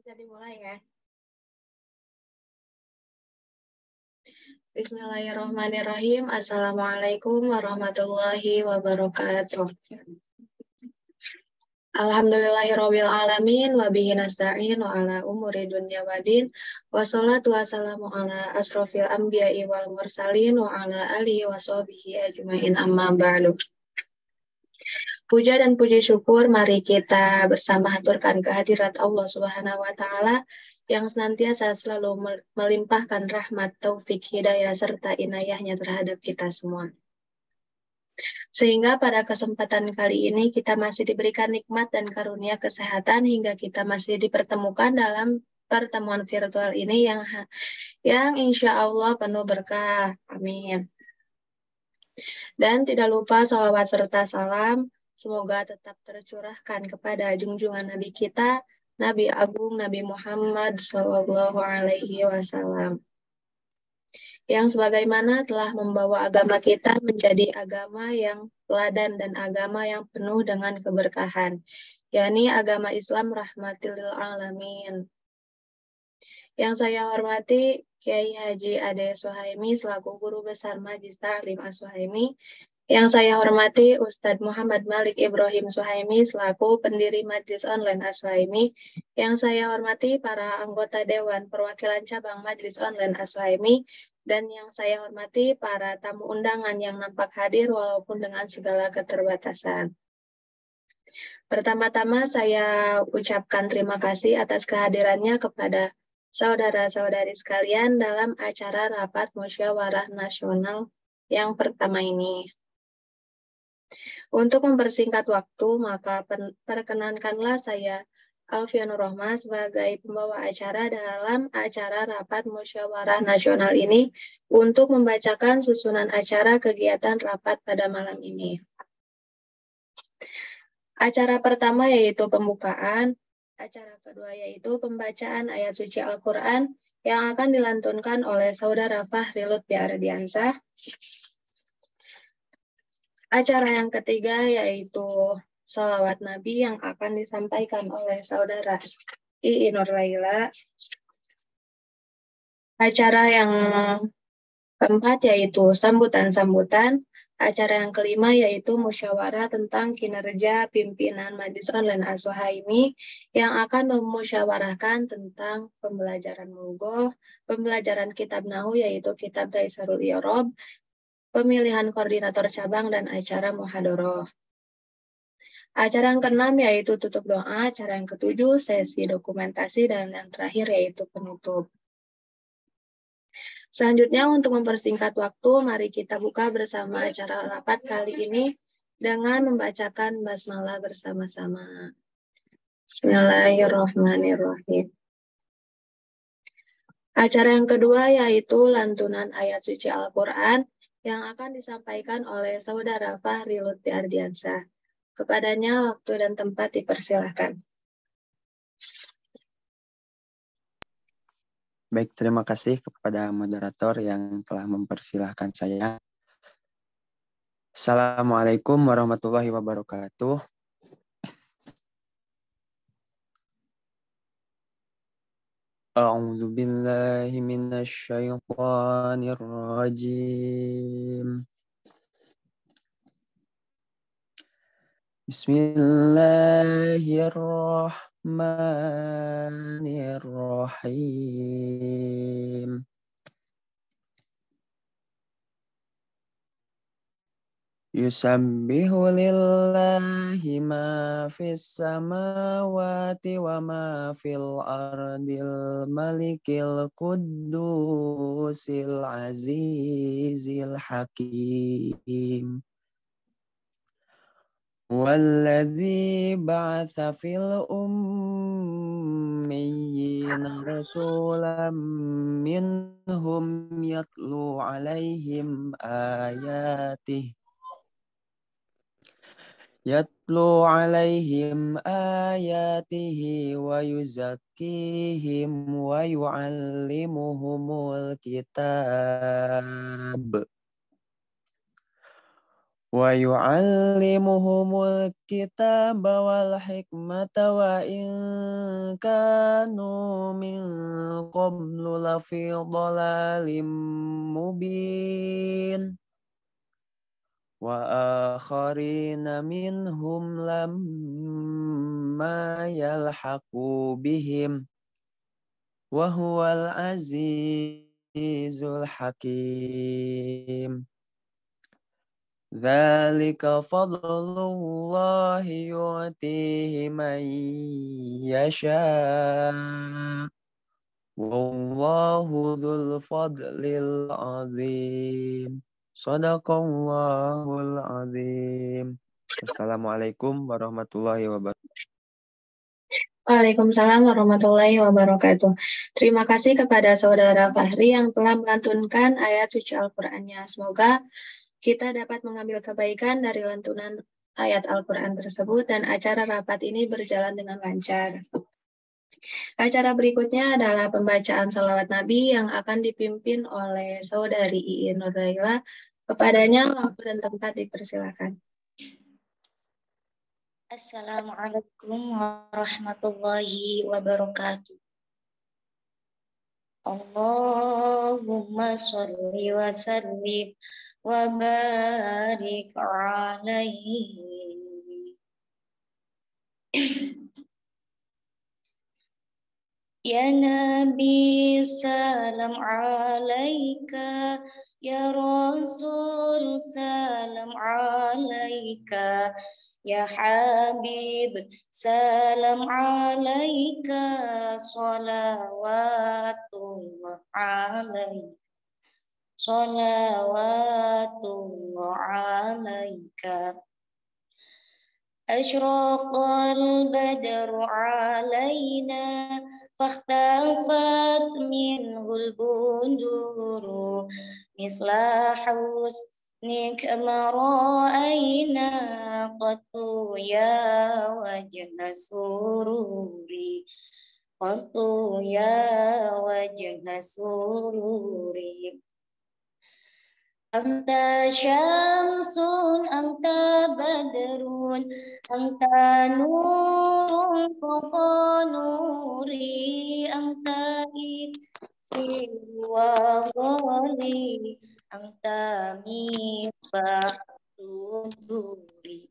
Bisa dimulai ya. Bismillahirrahmanirrahim. Assalamualaikum warahmatullahi wabarakatuh. Alhamdulillahirabbil alamin wa bihi nasta'in wa ala umuri dunya waddin. Wassalatu wassalamu ala asrofil anbiya'i wal mursalin wa ala alihi wa sahbihi ajmain amma ba'du. Puja dan puji syukur mari kita bersama haturkan kehadirat Allah Subhanahu wa taala yang senantiasa selalu melimpahkan rahmat, taufik, hidayah serta inayahnya terhadap kita semua. Sehingga pada kesempatan kali ini kita masih diberikan nikmat dan karunia kesehatan hingga kita masih dipertemukan dalam pertemuan virtual ini yang insya Allah penuh berkah. Amin. Dan tidak lupa salawat serta salam semoga tetap tercurahkan kepada junjungan Nabi kita, Nabi Agung Nabi Muhammad Shallallahu Alaihi Wasallam, yang sebagaimana telah membawa agama kita menjadi agama yang teladan dan agama yang penuh dengan keberkahan, yakni agama Islam rahmatil lil alamin. Yang saya hormati Kiai Haji Ade Suhaimi selaku Guru Besar Majlis Ta'lim As-Suhaimi. Yang saya hormati Ustadz Muhammad Malik Ibrahim Suhaimi selaku pendiri Majlis Online As-Suhaimi. Yang saya hormati para anggota Dewan Perwakilan Cabang Majlis Online As-Suhaimi. Dan yang saya hormati para tamu undangan yang nampak hadir walaupun dengan segala keterbatasan. Pertama-tama saya ucapkan terima kasih atas kehadirannya kepada saudara-saudari sekalian dalam acara Rapat Musyawarah Nasional yang pertama ini. Untuk mempersingkat waktu, maka perkenankanlah saya Alfianur Rohma sebagai pembawa acara dalam acara Rapat Musyawarah Nasional ini untuk membacakan susunan acara kegiatan rapat pada malam ini. Acara pertama yaitu pembukaan, acara kedua yaitu pembacaan ayat suci Al-Quran yang akan dilantunkan oleh Saudara Fahrilut Biardiansah. Acara yang ketiga yaitu Shalawat Nabi yang akan disampaikan oleh Saudara Ii Nur Laila. Acara yang keempat yaitu sambutan-sambutan. Acara yang kelima yaitu musyawarah tentang kinerja pimpinan Majlis Online As-Suhaimi yang akan memusyawarahkan tentang pembelajaran Lughah, pembelajaran kitab Nahwu yaitu kitab Taisarul I'rab, pemilihan koordinator cabang dan acara muhadharah. Acara yang keenam yaitu tutup doa, acara yang ketujuh sesi dokumentasi, dan yang terakhir yaitu penutup. Selanjutnya untuk mempersingkat waktu, mari kita buka bersama acara rapat kali ini dengan membacakan basmalah bersama-sama. Bismillahirrahmanirrahim. Acara yang kedua yaitu lantunan ayat suci Al-Quran yang akan disampaikan oleh Saudara Fahri Lutfi Ardiansah. Kepadanya waktu dan tempat dipersilahkan. Baik, terima kasih kepada moderator yang telah mempersilahkan saya. Assalamualaikum warahmatullahi wabarakatuh. A'udzu billahi minasy syaithanir rajim. Bismillahirrahmanirrahim. Yusabbihu lillahi ma fis samawati wa ma fil ardil malikil quddusil azizil hakim. Walladzi ba'atha fil ummiyina rasulam minhum yatlu alaihim ayatihi wa yuzakkihim wa yu'allimuhumul kitab wal hikmata wa in كانوا من قبل لفي ضلال مبين وآخرين منهم لما يلحقوا بهم وهو العزيز الحكيم ذلك فضل الله يؤتيه من يشاء والله ذو الفضل العظيم Sadaqallahul azim. Assalamualaikum warahmatullahi wabarakatuh. Waalaikumsalam warahmatullahi wabarakatuh. Terima kasih kepada Saudara Fahri yang telah melantunkan ayat suci Al-Qur'annya. Semoga kita dapat mengambil kebaikan dari lantunan ayat Al-Quran tersebut dan acara rapat ini berjalan dengan lancar. Acara berikutnya adalah pembacaan salawat Nabi yang akan dipimpin oleh Saudari Iin Nurlaila. Kepadanya waktu dan tempat dipersilakan. Assalamualaikum warahmatullahi wabarakatuh. Allahumma sholli wa sallim wa barik alaihi. Ya Nabi salam alaika, ya Rasul salam alaika, ya Habib salam alaika, salawatullah alaika, salawatullah alaika. Asyraqal badru alaina fakhtafat minhul bunduru misla husnik mara'aina qattu ya wajha sururi qattu ya wajha sururi. Anta syamsun, anta badrun, anta nurun fawqa nuri, anta isi wa ghali, anta misbah suduri,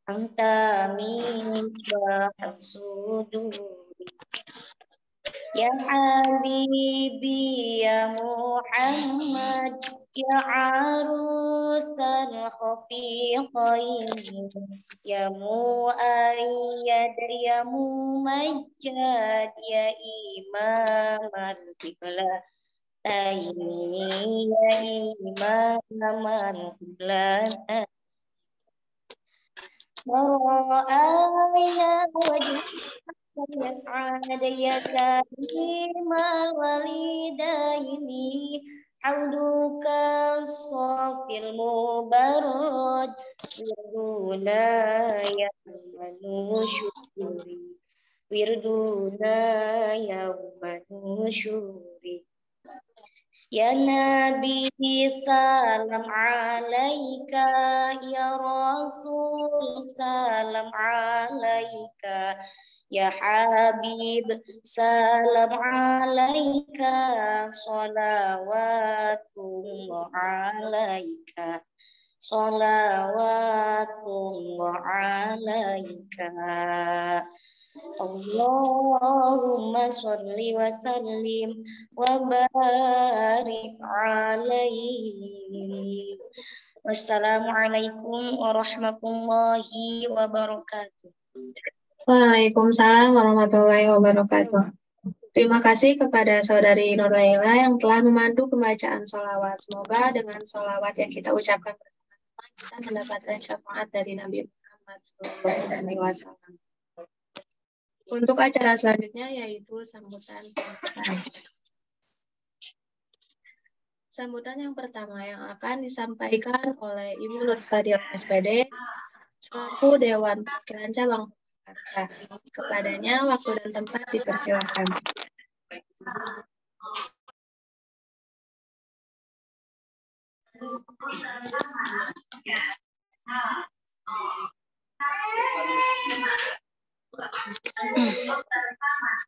anta misbah suduri. Ya Habibi ya Muhammad, ya arusal khafiqain, ya muayyad, ya mumajjad, ya imam al-qiblataini, ya imam al-qiblataini. Wara'ayna wajah يسعد يتيم الوالدين حولك الصافي المبرد وردنا يوم النشور وردنا يوم النشور. Ya Nabi salam alaika, ya Rasul salam alaika, ya Habib salam alaika, salawatullah alaika, salawatullah alaika. Allahumma sholli wa sallim wa barik alaihi. Wassalamualaikum warahmatullahi wabarakatuh. Waalaikumsalam warahmatullahi wabarakatuh. Terima kasih kepada Saudari Nurlaila yang telah memandu pembacaan sholawat. Semoga dengan sholawat yang kita ucapkan bersama-sama kita mendapatkan syafaat dari Nabi Muhammad SAW. Untuk acara selanjutnya yaitu sambutan pembukaan. Sambutan yang pertama yang akan disampaikan oleh Ibu Nur Fadil SPD selaku Dewan Perwakilan Cabang Purwakarta. Kepadanya waktu dan tempat dipersilakan.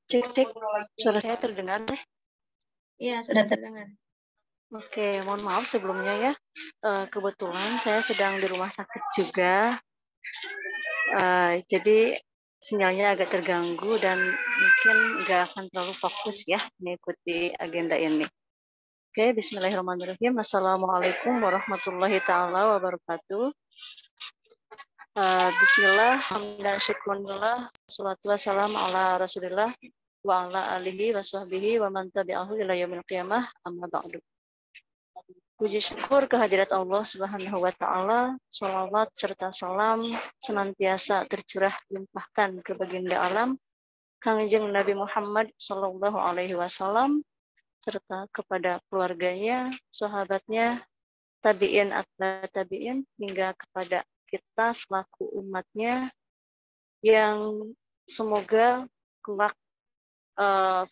Cek, suara saya terdengar? Iya, sudah terdengar. Oke, mohon maaf sebelumnya ya. Kebetulan saya sedang di rumah sakit juga. Jadi sinyalnya agak terganggu dan mungkin nggak akan terlalu fokus ya mengikuti agenda ini. Oke, bismillahirrahmanirrahim. Assalamualaikum warahmatullahi ta'ala wabarakatuh. Bismillah, alhamdulillah, syukurillah, salatu wassalamu ala rasulillah, wa ala alihi wa sahbihi wa man tabi'ahu ila yaumil qiyamah, amma ba'du. Puji syukur kehadirat Allah Subhanahu wa taala, shalawat serta salam senantiasa tercurah limpahkan ke baginda alam Kangjeng Nabi Muhammad sallallahu alaihi wasallam serta kepada keluarganya, sahabatnya, tabi'in atba tabi'in hingga kepada kita selaku umatnya yang semoga kelak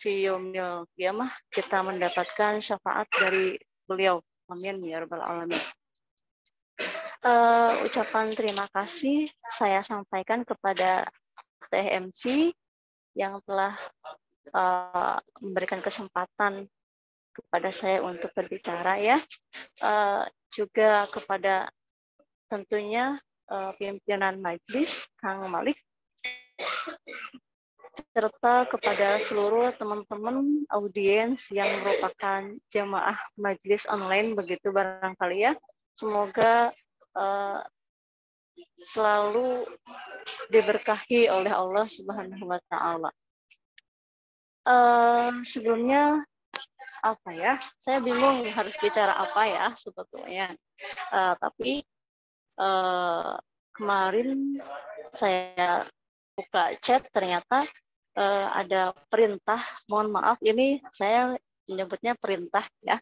fi yaumil qiyamah kita mendapatkan syafaat dari beliau. Amin ya rabbal alamin. Ucapan terima kasih saya sampaikan kepada TMC yang telah memberikan kesempatan kepada saya untuk berbicara ya. Juga kepada tentunya pimpinan majelis Kang Malik serta kepada seluruh teman-teman audiens yang merupakan jamaah majelis online begitu barangkali ya. Semoga selalu diberkahi oleh Allah Subhanahu wa taala. Sebelumnya apa ya? Saya bingung harus bicara apa ya sebetulnya. Tapi kemarin saya buka chat ternyata ada perintah, mohon maaf ini saya menyebutnya perintah ya.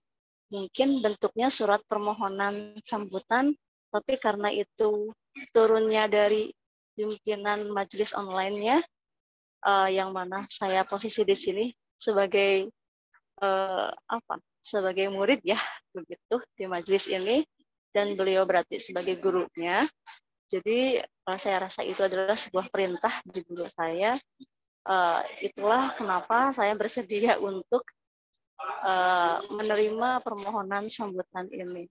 Mungkin bentuknya surat permohonan sambutan, tapi karena itu turunnya dari pimpinan majelis online-nya, yang mana saya posisi di sini sebagai sebagai murid ya begitu di majelis ini, dan beliau berarti sebagai gurunya. Jadi saya rasa itu adalah sebuah perintah dari guru saya. Itulah kenapa saya bersedia untuk menerima permohonan sambutan ini.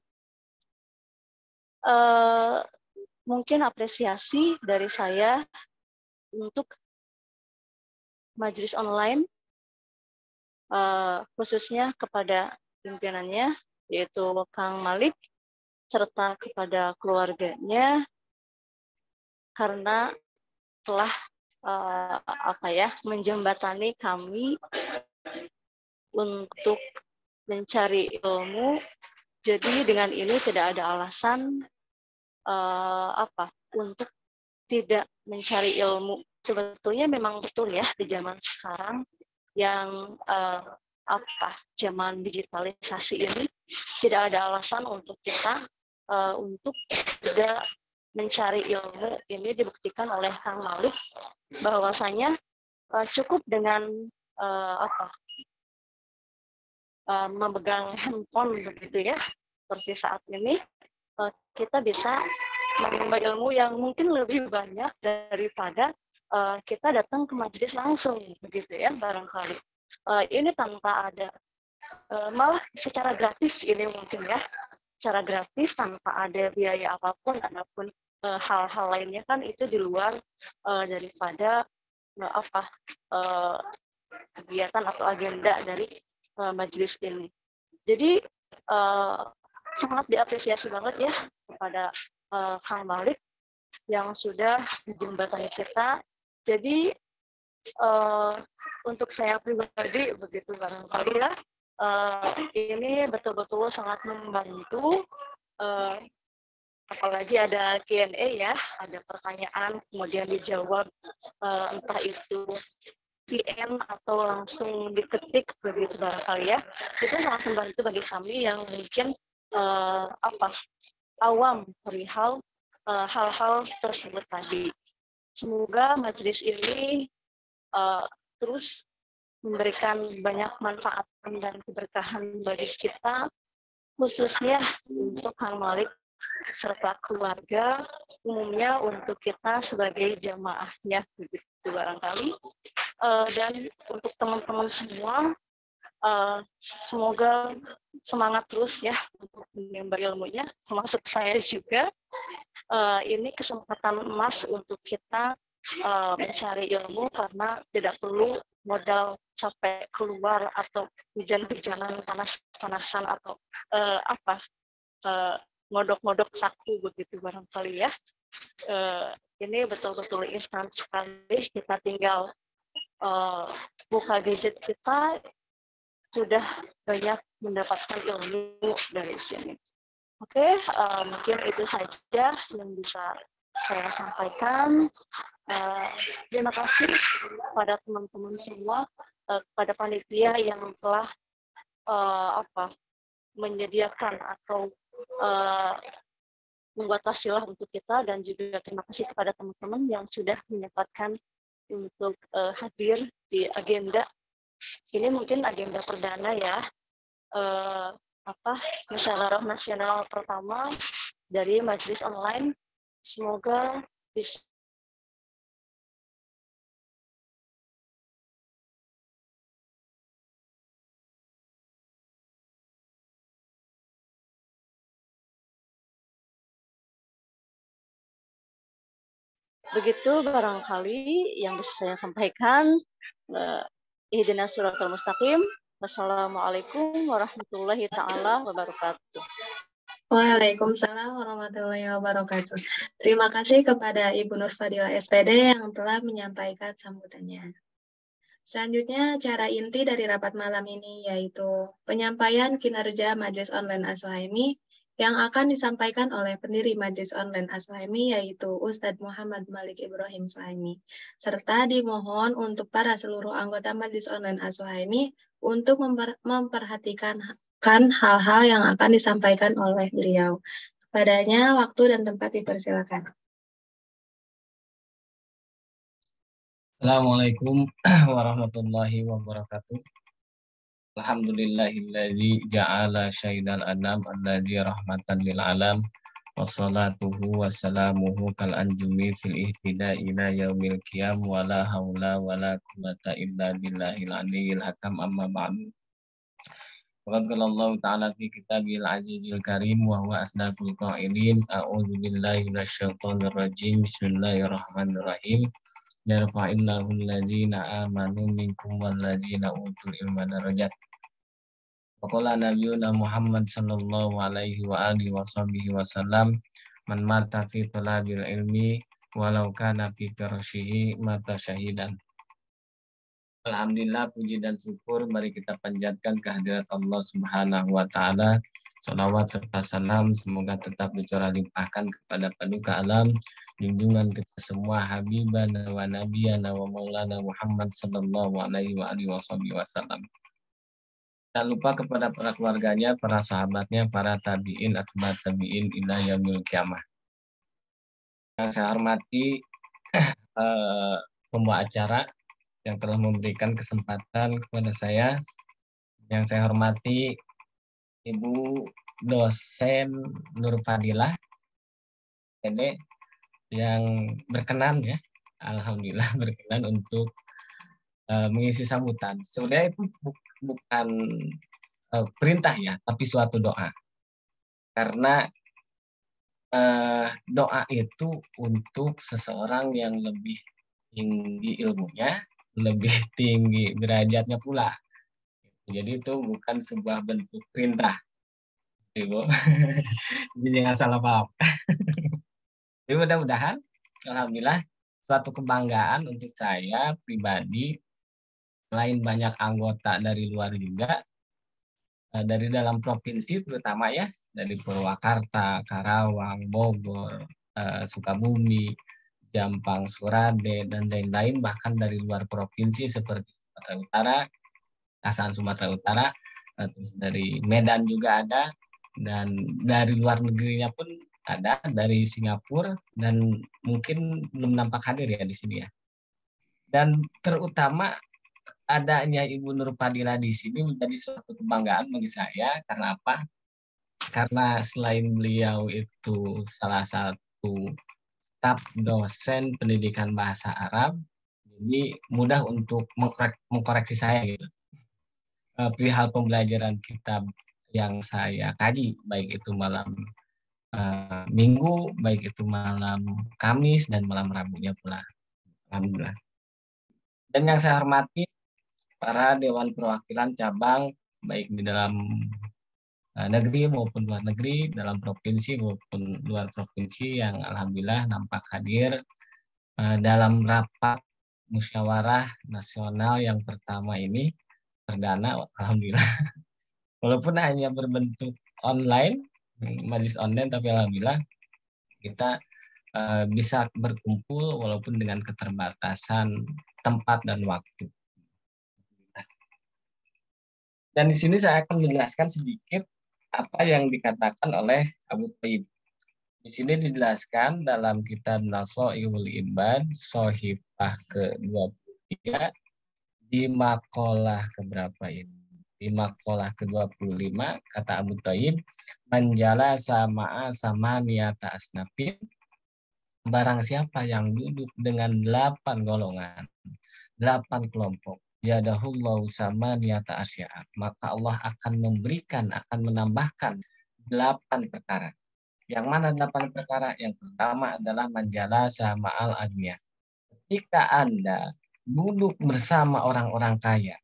Mungkin apresiasi dari saya untuk majelis online, khususnya kepada pimpinannya, yaitu Kang Malik, serta kepada keluarganya, karena telah menjembatani kami untuk mencari ilmu. Jadi dengan ini tidak ada alasan untuk tidak mencari ilmu. Sebetulnya memang betul ya di zaman sekarang yang zaman digitalisasi ini tidak ada alasan untuk kita untuk tidak mencari ilmu. Ini dibuktikan oleh Kang Malik bahwasanya cukup dengan memegang handphone begitu ya, seperti saat ini kita bisa menimba ilmu yang mungkin lebih banyak daripada kita datang ke majelis langsung begitu ya barangkali. Ini tanpa ada malah secara gratis ini mungkin ya, secara gratis tanpa ada biaya apapun. Adapun hal-hal lainnya kan itu di luar daripada kegiatan atau agenda dari majelis ini. Jadi sangat diapresiasi banget ya kepada Kang Malik yang sudah menjembatani kita. Jadi untuk saya pribadi begitu barangkali ya, ini betul-betul sangat membantu. Apalagi ada Q&A ya, ada pertanyaan kemudian dijawab, entah itu PM atau langsung diketik begitu barangkali ya. Itu sangat membantu bagi kami yang mungkin awam perihal hal-hal tersebut tadi. Semoga majelis ini terus memberikan banyak manfaat dan keberkahan bagi kita, khususnya untuk Kang Malik serta keluarga, umumnya untuk kita sebagai jamaahnya begitu barangkali. Dan untuk teman-teman semua, semoga semangat terus ya untuk menimba ilmunya, termasuk saya juga. Ini kesempatan emas untuk kita mencari ilmu karena tidak perlu modal capek keluar atau hujan-hujanan panas-panasan atau ngodok-ngodok saku begitu barangkali ya. Ini betul-betul instan sekali, kita tinggal buka gadget kita sudah banyak mendapatkan ilmu dari sini. Oke, mungkin itu saja yang bisa saya sampaikan. Terima kasih kepada teman-teman semua, kepada panitia yang telah menyediakan atau membuat wasilah untuk kita, dan juga terima kasih kepada teman-teman yang sudah menyempatkan untuk hadir di agenda. Ini mungkin agenda perdana ya, musyawarah nasional pertama dari majelis online. Semoga bisa begitu barangkali yang bisa saya sampaikan. Ihdinas siratal mustaqim. Wassalamualaikum warahmatullahi taala wabarakatuh. Waalaikumsalam warahmatullahi wabarakatuh. Terima kasih kepada Ibu Nur Fadilah SPD yang telah menyampaikan sambutannya. Selanjutnya, acara inti dari rapat malam ini yaitu penyampaian kinerja Majelis Online As-Suhaimi yang akan disampaikan oleh pendiri Majelis Online As-Suhaimi yaitu Ustadz Muhammad Malik Ibrahim Suhaimi, serta dimohon untuk para seluruh anggota Majelis Online As-Suhaimi untuk memperhatikan hal-hal yang akan disampaikan oleh beliau. Padanya waktu dan tempat dipersilakan. Assalamualaikum warahmatullahi wabarakatuh. Alhamdulillahilladzi ja'ala syaidal anam alladzi rahmatan lil alam wassalatuhu wassalamuhu kal anjumi fil ihtida'i ila yaumil qiyam wala haula wala quwata illa billahil aliyyil hakam amma ba'du. Waqad qala Allah ta'ala fi kitabil azizil karim wa huwa asdaqul qailin a'udzu billahi minasyaitonir rajim bismillahirrahmanirrahim. Yarfa'illahu alladzina amanu minkum walladzina utul ilma darajat. Waqala nabiyuna Muhammad sallallahu alaihi wa alihi wasallam, man mata fi talabil ilmi walau kana fi firashihi mata syahidan. Alhamdulillah, puji dan syukur mari kita panjatkan kehadirat Allah Subhanahu wa taala. Salawat serta salam semoga tetap dicurah limpahkan kepada paduka alam, junjungan kita semua habibana wa nabiyana wa maulana Muhammad sallallahu alaihi wa alihi wasallam. Tak lupa kepada para keluarganya, para sahabatnya, para tabi'in, atba' tabi'in ila yaumil qiyamah. Yang saya hormati pembawa acara yang telah memberikan kesempatan kepada saya. Yang saya hormati Ibu dosen Nur Fadilah SPD yang berkenan ya, alhamdulillah berkenan untuk mengisi sambutan. Sebenarnya itu bukan perintah ya, tapi suatu doa. Karena doa itu untuk seseorang yang lebih tinggi ilmunya, lebih tinggi derajatnya pula. Jadi itu bukan sebuah bentuk perintah. Ibu. Jadi jangan salah paham. Jadi mudah-mudahan, alhamdulillah, suatu kebanggaan untuk saya pribadi, selain banyak anggota dari luar juga, dari dalam provinsi terutama ya, dari Purwakarta, Karawang, Bogor, Sukabumi, Jampang, Surade, dan lain-lain, bahkan dari luar provinsi seperti Sumatera Utara, Asahan Sumatera Utara, terus dari Medan juga ada, dan dari luar negerinya pun ada, dari Singapura, dan mungkin belum nampak hadir ya di sini ya. Dan terutama adanya Ibu Nur Fadilah di sini menjadi suatu kebanggaan bagi saya. Karena apa? Karena selain beliau itu salah satu staf dosen pendidikan bahasa Arab di Jadi mudah untuk mengkoreksi saya gitu. Perihal pembelajaran kitab yang saya kaji, baik itu malam Minggu, baik itu malam Kamis dan malam Rabunya pula. Alhamdulillah. Dan yang saya hormati para Dewan Perwakilan cabang, baik di dalam negeri maupun luar negeri, dalam provinsi maupun luar provinsi yang alhamdulillah nampak hadir dalam rapat musyawarah nasional yang pertama ini, perdana, alhamdulillah. Walaupun hanya berbentuk online, majelis online, tapi alhamdulillah kita bisa berkumpul walaupun dengan keterbatasan tempat dan waktu. Dan di sini saya akan menjelaskan sedikit apa yang dikatakan oleh Abu Thayyib. Di sini dijelaskan dalam kitab Nasai'ul Ibad, Sohifah ke-23, di makalah keberapa ini? Di makalah ke-25, kata Abu Thayyib, manjala sama'a samaniyata asnafin, barang siapa yang duduk dengan 8 golongan, 8 kelompok, jadahullahu samaniyata asya'a, maka Allah akan memberikan, akan menambahkan 8 perkara. Yang mana 8 perkara? Yang pertama adalah manjalasa ma'al agniya. Ketika Anda duduk bersama orang-orang kaya,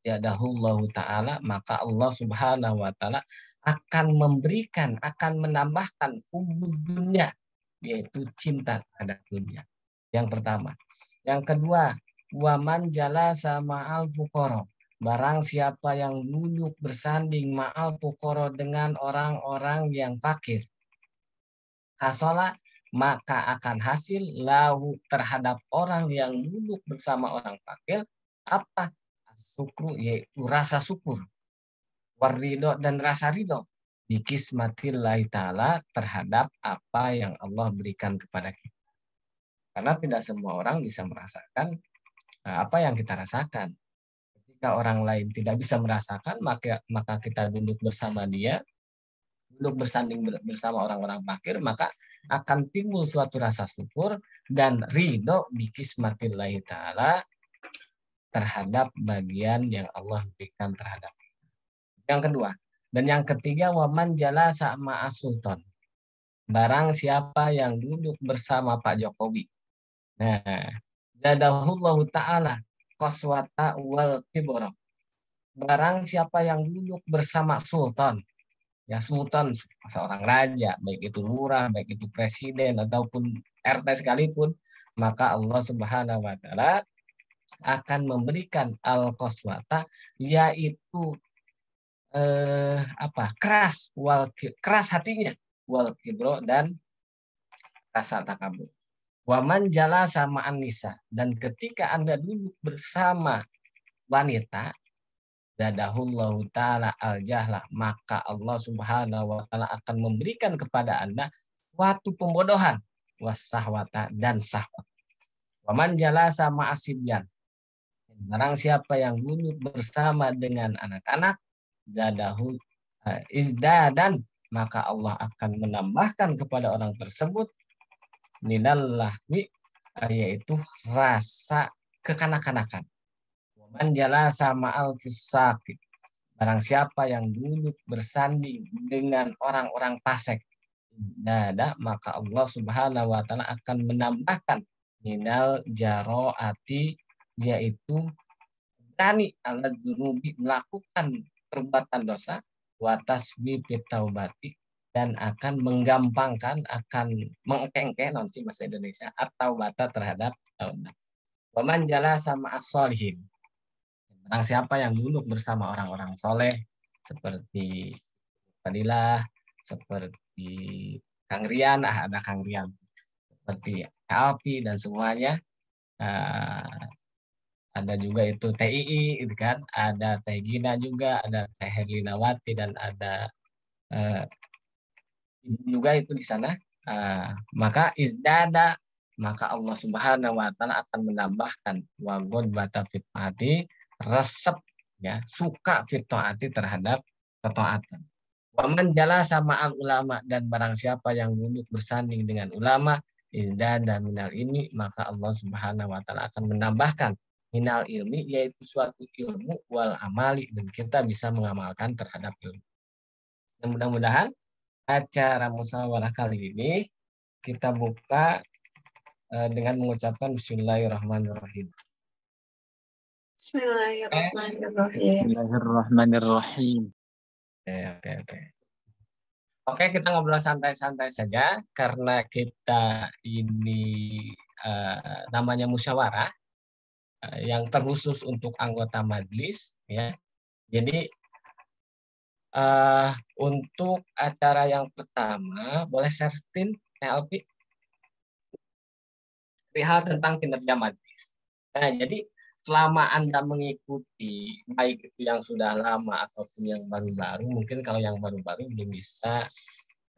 jadahullahu ta'ala, maka Allah subhanahu wa ta'ala akan memberikan, akan menambahkan hubub dunia, yaitu cinta terhadap dunia. Yang pertama. Yang kedua, waman jalasa ma'al fuqara, barang siapa yang duduk bersanding ma'al fuqara, dengan orang-orang yang fakir, hasola, maka akan hasil lahu, terhadap orang yang duduk bersama orang fakir, apa? Syukru, yaitu rasa syukur, warido, dan rasa ridho, bikismatillahi ta'ala, terhadap apa yang Allah berikan kepada kita. Karena tidak semua orang bisa merasakan apa yang kita rasakan. Ketika orang lain tidak bisa merasakan, maka kita duduk bersama dia, duduk bersanding bersama orang-orang fakir, maka akan timbul suatu rasa syukur dan ridho bikismatillahi ta'ala, terhadap bagian yang Allah berikan terhadap kita. Yang kedua. Dan yang ketiga, waman jalasa ma'as sultan, barang siapa yang duduk bersama Pak Jokowi. Nah, zadahullahu ta'ala qaswata wal kibra, barang siapa yang duduk bersama sultan, ya sultan seorang raja, baik itu lurah, baik itu presiden ataupun RT sekalipun, maka Allah Subhanahu wa taala akan memberikan al-qaswata, yaitu keras hatinya, wal kibro, dan rasa takabur. Waman jala sama anisa, dan ketika Anda duduk bersama wanita, zadahullahu ta'ala al-jahlah, maka Allah Subhanahu wa ta'ala akan memberikan kepada Anda suatu pembodohan, wasahwata, dan sahwat. Waman jala sama asibyan, barang siapa yang duduk bersama dengan anak-anak, zadahul izdadan, maka Allah akan menambahkan kepada orang tersebut minallahwi, yaitu rasa kekanak-kanakan. Man jalasa ma'al fisaqi, barang siapa yang duduk bersanding dengan orang-orang fasik, maka Allah Subhanahu wa taala akan menambahkan minal jaroati, yaitu berani ala dzunubi, melakukan perbuatan dosa, wa tasbibi taubati, dan akan menggampangkan, akan mengengke, nonsi bahasa Indonesia, atau bata terhadap taubat. Waman jalasa ma'as sholihin, barang siapa yang duduk bersama orang-orang soleh, seperti Fadilah, seperti Kang Rian, ada Kang Rian, seperti Alpi dan semuanya, ada juga itu TII, itu kan, ada Teh Gina juga, ada Teh Herlinawati, dan ada juga itu di sana. Maka izdada, maka Allah Subhanahu wa taala akan menambahkan wagod bata fitati, resep, ya, suka fitati terhadap ketaatan. Waman jala sama al ulama, dan barang siapa yang duduk bersanding dengan ulama, izdada minal ilmi, maka Allah Subhanahu wa taala akan menambahkan minal ilmi, yaitu suatu ilmu, wal amali, dan kita bisa mengamalkan terhadap ilmu. Dan mudah-mudahan acara musyawarah kali ini kita buka dengan mengucapkan Bismillahirrahmanirrahim. Bismillahirrahmanirrahim. Bismillahirrahmanirrahim. Oke. Oke, kita ngobrol santai-santai saja karena kita ini namanya musyawarah yang terkhusus untuk anggota majelis, ya. Jadi untuk acara yang pertama, boleh share screen, Alpi? Hal tentang kinerja majelis. Nah, jadi selama Anda mengikuti, baik itu yang sudah lama ataupun yang baru-baru, mungkin kalau yang baru-baru belum bisa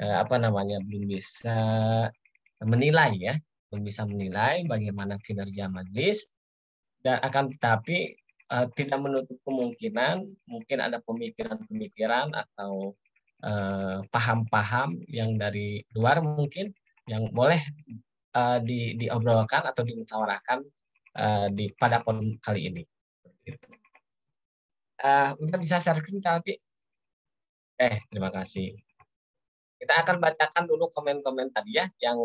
belum bisa menilai, ya, belum bisa menilai bagaimana kinerja majelis, dan akan tetapi tidak menutup kemungkinan mungkin ada pemikiran-pemikiran atau paham-paham yang dari luar mungkin yang boleh diobrolkan atau dimusyawarahkan pada forum kali ini. Udah bisa share screen, tapi terima kasih. Kita akan bacakan dulu komen-komen tadi, ya, yang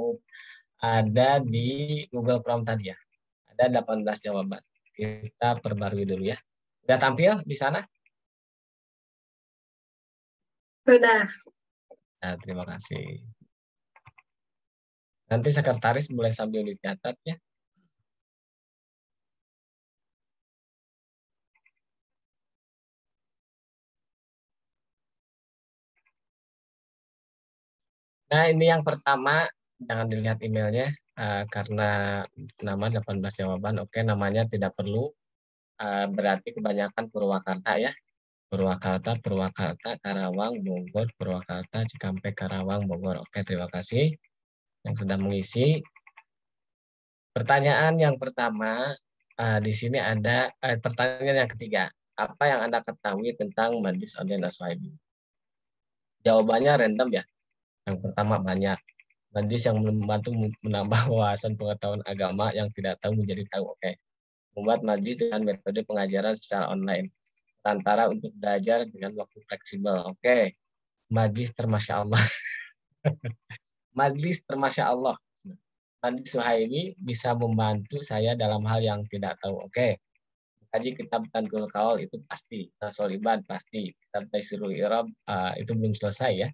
ada di Google Form tadi, ya. Ada 18 jawaban. Kita perbarui dulu, ya. Sudah tampil di sana? Sudah. Nah, terima kasih. Nanti sekretaris boleh sambil dicatat, ya. Nah, ini yang pertama, jangan dilihat emailnya karena nama 18 jawaban. Oke, namanya tidak perlu. Berarti kebanyakan Purwakarta, ya. Purwakarta, Karawang, Bogor, Purwakarta, Cikampek, Karawang, Bogor. Oke, terima kasih yang sudah mengisi. Pertanyaan yang pertama, di sini ada pertanyaan yang ketiga. Apa yang Anda ketahui tentang Majlis Online Aswahibi? Jawabannya random, ya. Yang pertama banyak. Majlis yang membantu menambah wawasan pengetahuan agama, yang tidak tahu menjadi tahu. Oke. Membuat majlis dengan metode pengajaran secara online. Antara untuk belajar dengan waktu fleksibel. Oke. Majlis termasya Allah. Majlis termasya Allah. Majlis Suhaimi bisa membantu saya dalam hal yang tidak tahu. Oke. Kaji kitab Tanqul Qaul itu pasti. Nasul Ibad pasti. Kitab Taisirul Irab itu belum selesai, ya.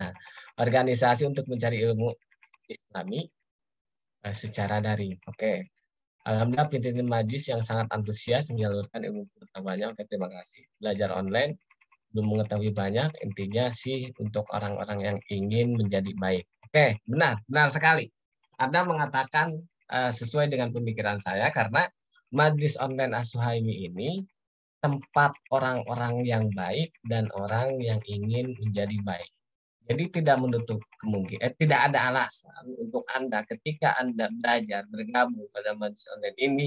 Nah, organisasi untuk mencari ilmu Islami secara daring. Oke. Alhamdulillah pimpinan majlis yang sangat antusias menyalurkan ilmu pertamanya. Oke, terima kasih. Belajar online, belum mengetahui banyak, intinya sih untuk orang-orang yang ingin menjadi baik. Oke, benar sekali. Anda mengatakan sesuai dengan pemikiran saya, karena majlis online As-Suhaimi ini tempat orang-orang yang baik dan orang yang ingin menjadi baik. Jadi tidak menutup kemungkinan, tidak ada alasan untuk Anda ketika Anda belajar bergabung pada majlis online ini,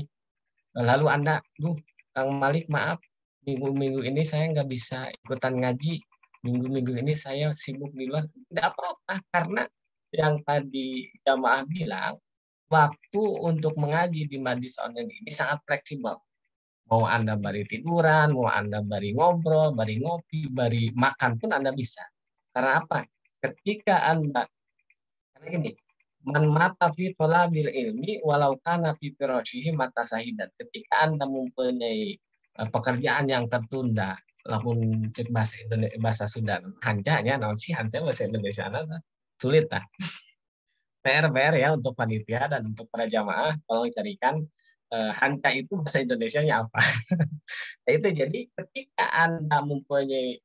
lalu Anda, Kang Malik maaf, minggu-minggu ini saya nggak bisa ikutan ngaji, minggu-minggu ini saya sibuk di luar. Tidak apa-apa, karena yang tadi jamaah bilang, waktu untuk mengaji di majlis online ini sangat fleksibel. Mau Anda bari tiduran, mau Anda bari ngobrol, bari ngopi, bari makan pun Anda bisa. Karena apa? Ketika Anda, karena ini, man mata fi thalabil ilmi walau kana fi firashihi mata sahidan. Ketika Anda mempunyai pekerjaan yang tertunda, lamun cek bahasa Indonesia, bahasa Sunda, hancanya, naon sih hanca bahasa Indonesia, sulit lah. PR ya untuk panitia dan untuk para jamaah, tolong carikan hanca itu bahasa Indonesianya apa. Itu jadi ketika Anda mempunyai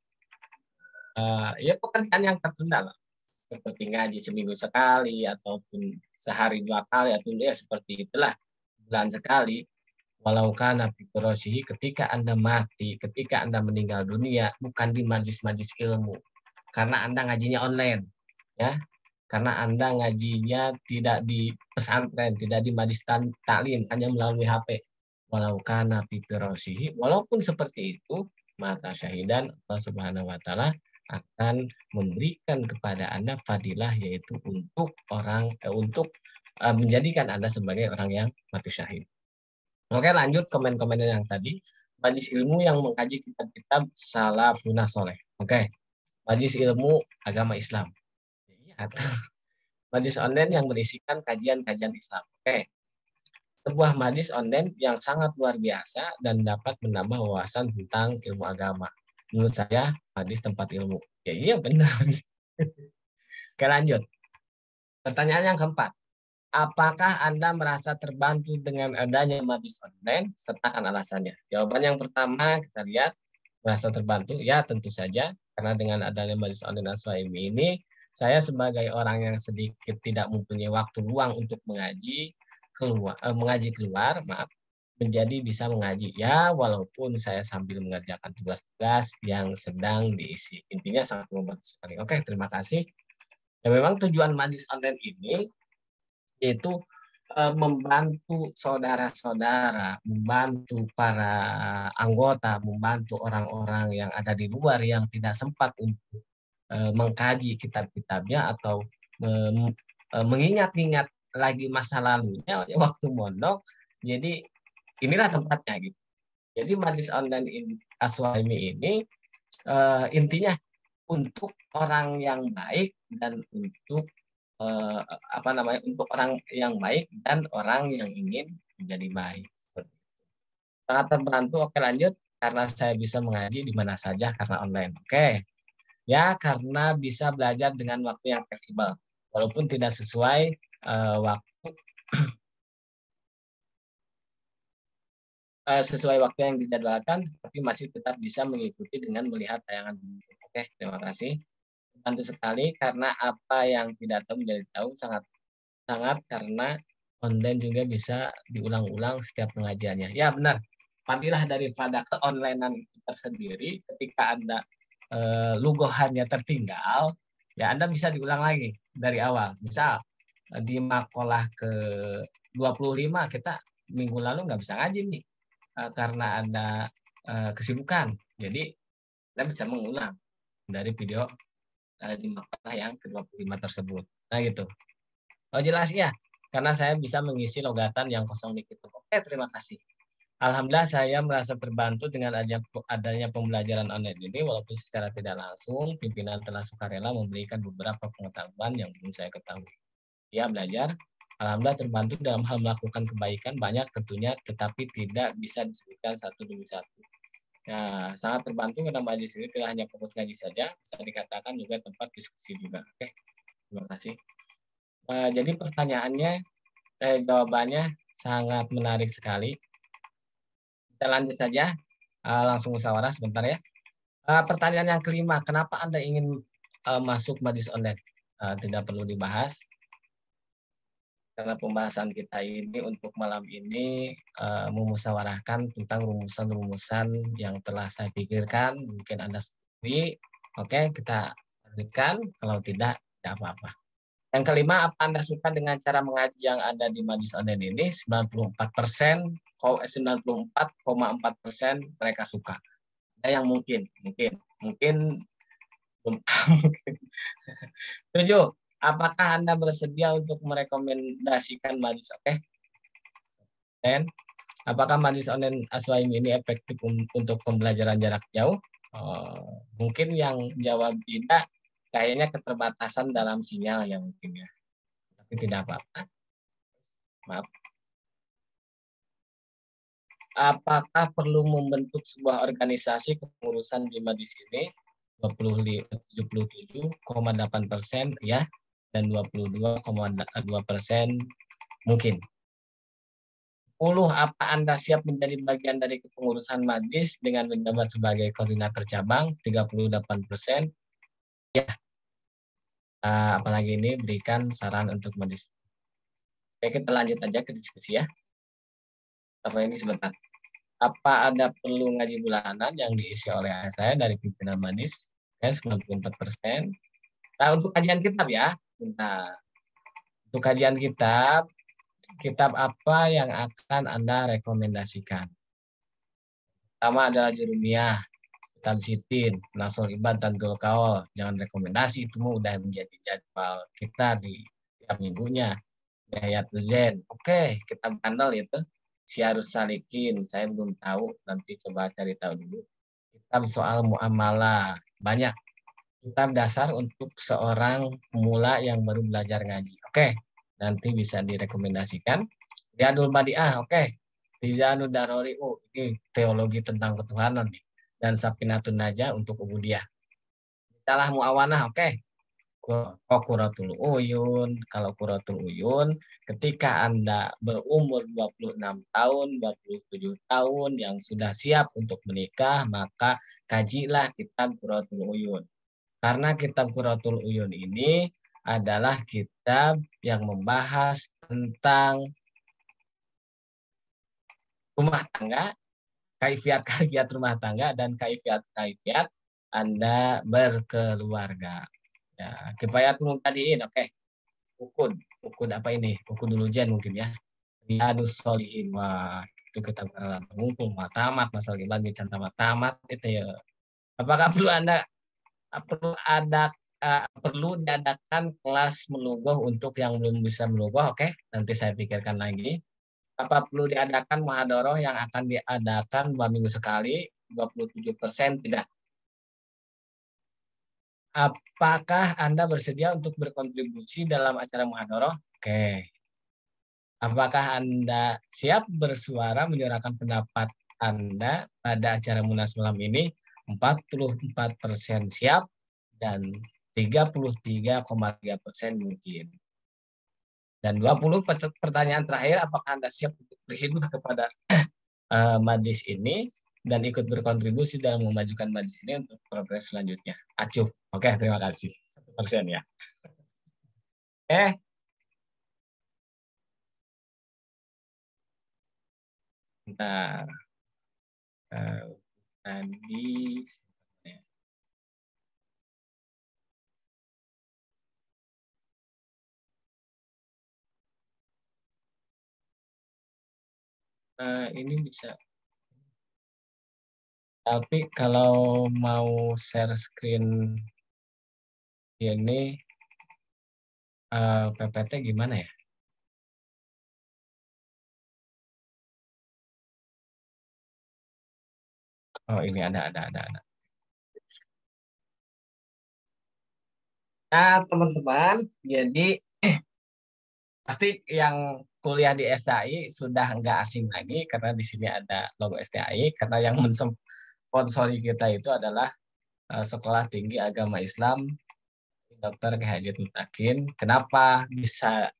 ya pekerjaan yang tertunda lah, seperti ngaji seminggu sekali ataupun sehari 2 kali atau ya seperti itulah bulan sekali, walau kana fitrosihi, ketika Anda mati, ketika Anda meninggal dunia, bukan di majlis-majlis ilmu karena Anda ngajinya online, ya, karena Anda ngajinya tidak di pesantren, tidak di majlis taklim, hanya melalui HP. Walau kana fitrosihi, walaupun seperti itu, mata syahidan Allah Subhanahu wa taala akan memberikan kepada Anda fadilah, yaitu untuk menjadikan Anda sebagai orang yang mati syahid. Oke, lanjut komen-komen yang tadi. Majelis ilmu yang mengkaji kitab-kitab salafuna soleh. Oke, majelis ilmu agama Islam. Iya, majelis online yang berisikan kajian-kajian Islam. Oke, sebuah majelis online yang sangat luar biasa dan dapat menambah wawasan tentang ilmu agama. Menurut saya, majelis tempat ilmu. Ya iya benar. Oke, lanjut. Pertanyaan yang keempat. Apakah Anda merasa terbantu dengan adanya majelis online? Sertakan alasannya. Jawaban yang pertama kita lihat, merasa terbantu. Ya tentu saja, karena dengan adanya majelis online Aswaimi ini, saya sebagai orang yang sedikit tidak mempunyai waktu luang untuk mengaji keluar, menjadi bisa mengaji. Ya, walaupun saya sambil mengerjakan tugas-tugas yang sedang diisi. Intinya sangat membantu sekali. Oke, terima kasih. Dan memang tujuan majelis online ini yaitu membantu saudara-saudara, membantu para anggota, membantu orang-orang yang ada di luar yang tidak sempat untuk mengkaji kitab-kitabnya atau mengingat-ingat lagi masa lalunya waktu mondok. Jadi inilah tempatnya gitu. Jadi majelis online Aswaimi ini intinya untuk orang yang baik dan untuk untuk orang yang baik dan orang yang ingin menjadi baik. Sangat terbantu. Oke, lanjut. Karena saya bisa mengaji di mana saja karena online. Oke. Ya, karena bisa belajar dengan waktu yang fleksibel. Walaupun tidak sesuai waktu yang dijadwalkan, tapi masih tetap bisa mengikuti dengan melihat tayangan. Oke, terima kasih. Bantu sekali karena apa yang tidak tahu menjadi tahu, sangat karena online juga bisa diulang-ulang setiap pengajiannya. Ya benar. Fadilah daripada ke-onlinean itu tersendiri, ketika Anda lugohannya tertinggal, ya Anda bisa diulang lagi dari awal. Misal di makalah ke 25 kita minggu lalu nggak bisa ngaji nih karena ada kesibukan. Jadi Anda bisa mengulang dari video di makalah yang ke-25 tersebut. Nah gitu. Oh jelas ya, karena saya bisa mengisi logatan yang kosong di kitab. Oke, terima kasih. Alhamdulillah saya merasa terbantu dengan adanya pembelajaran online ini, walaupun secara tidak langsung pimpinan telah sukarela memberikan beberapa pengetahuan yang belum saya ketahui. Ya belajar, alhamdulillah terbantu dalam hal melakukan kebaikan banyak tentunya, tetapi tidak bisa disebutkan satu demi satu. Nah, sangat terbantu karena majelis ini tidak hanya fokus ngaji saja, bisa dikatakan juga tempat diskusi juga. Oke, terima kasih. Jadi pertanyaannya, jawabannya sangat menarik sekali. Kita lanjut saja, langsung musyawarah sebentar ya. Pertanyaan yang kelima, kenapa Anda ingin masuk majelis online? Tidak perlu dibahas, karena pembahasan kita ini untuk malam ini memusyawarahkan tentang rumusan-rumusan yang telah saya pikirkan. Mungkin Anda sendiri, oke, kita lanjutkan. Kalau tidak, tidak apa-apa. Yang kelima, apa Anda suka dengan cara mengaji yang ada di majelis online ini? 94,4% mereka suka. Ada yang mungkin belum. 7. Apakah Anda bersedia untuk merekomendasikan majelis? Oke. Dan apakah majelis online Aswaimi ini efektif untuk pembelajaran jarak jauh? Mungkin yang jawab tidak, kayaknya keterbatasan dalam sinyal yang mungkin ya. Tapi tidak apa-apa. Maaf. Apakah perlu membentuk sebuah organisasi kepengurusan di majelis ini? 77,8% ya, dan 22,2% mungkin. 10. Apa Anda siap menjadi bagian dari kepengurusan majelis dengan menjabat sebagai koordinator cabang? 38%. Ya. Apalagi ini berikan saran untuk majelis. Oke, kita lanjut aja ke diskusi ya. Apa ini sebentar. Apa ada perlu ngaji bulanan yang diisi oleh saya dari pimpinan majelis? 94%. Nah, untuk kajian kitab ya. Bentar. Untuk kajian kitab apa yang akan Anda rekomendasikan? Pertama adalah Jurumiyah. Sitin, Nasol Ibad, dan Golkaol. Jangan rekomendasi, itu mah udah menjadi jadwal kita di tiap minggunya. Hayatul Zen. Oke, kita bandel itu. Syarus Salikin, saya belum tahu, nanti coba cari tahu dulu. Kitab soal muamalah, banyak. Kitab dasar untuk seorang pemula yang baru belajar ngaji. Oke, nanti bisa direkomendasikan. Riyadul Badiah, oke. Tizanud Darori, ini teologi tentang ketuhanan nih. Dan Sapinatun Najah untuk ubudiyah. Salah Muawanah, oke. Quratul Uyun. Kalau Quratul Uyun, ketika Anda berumur 26 tahun, 27 tahun, yang sudah siap untuk menikah, maka kajilah kitab Quratul Uyun. Karena kitab Quratul Uyun ini adalah kitab yang membahas tentang rumah tangga, kaifiat-kaifiat rumah tangga, dan kaifiat-kaifiat Anda berkeluarga. Ya, kifayatul tadiin, oke. Ukud apa ini? Ukud dulu Jen mungkin ya. Riyadus Solihin, wah itu kita berharap mengumpul matamat, masalah lagi cantam matamat itu ya. Apakah perlu diadakan kelas melugoh untuk yang belum bisa melugoh? Oke, nanti saya pikirkan lagi. Apa perlu diadakan muhadharah yang akan diadakan 2 minggu sekali? 27% tidak. Apakah Anda bersedia untuk berkontribusi dalam acara muhadharah? Oke. Apakah Anda siap bersuara menyuarakan pendapat Anda pada acara Munas malam ini? 44% siap dan 33,3% mungkin. Dan 20 pertanyaan terakhir, apakah Anda siap untuk berkhidmat kepada majlis ini dan ikut berkontribusi dalam memajukan majlis ini untuk progres selanjutnya? Acuh. Oke, terima kasih. 1% ya. Bentar. Tadi ini bisa. Tapi kalau mau share screen ini PPT gimana ya? Oh, ini ada. Nah, teman-teman, jadi pasti yang kuliah di STAI sudah nggak asing lagi karena di sini ada logo STAI, karena yang mensponsori kita itu adalah Sekolah Tinggi Agama Islam Dr. K. Haji Mutakin. Kenapa bisa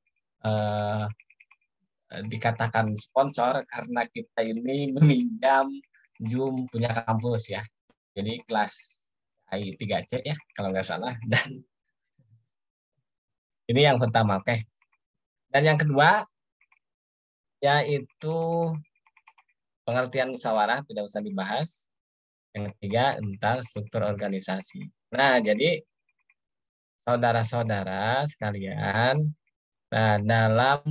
dikatakan sponsor? Karena kita ini meminjam Zoom punya kampus ya. Jadi kelas AI 3C ya kalau nggak salah. Dan ini yang pertama, oke. Dan yang kedua yaitu pengertian musyawarah, tidak usah dibahas. Yang ketiga tentang struktur organisasi. Nah, jadi saudara-saudara sekalian, nah dalam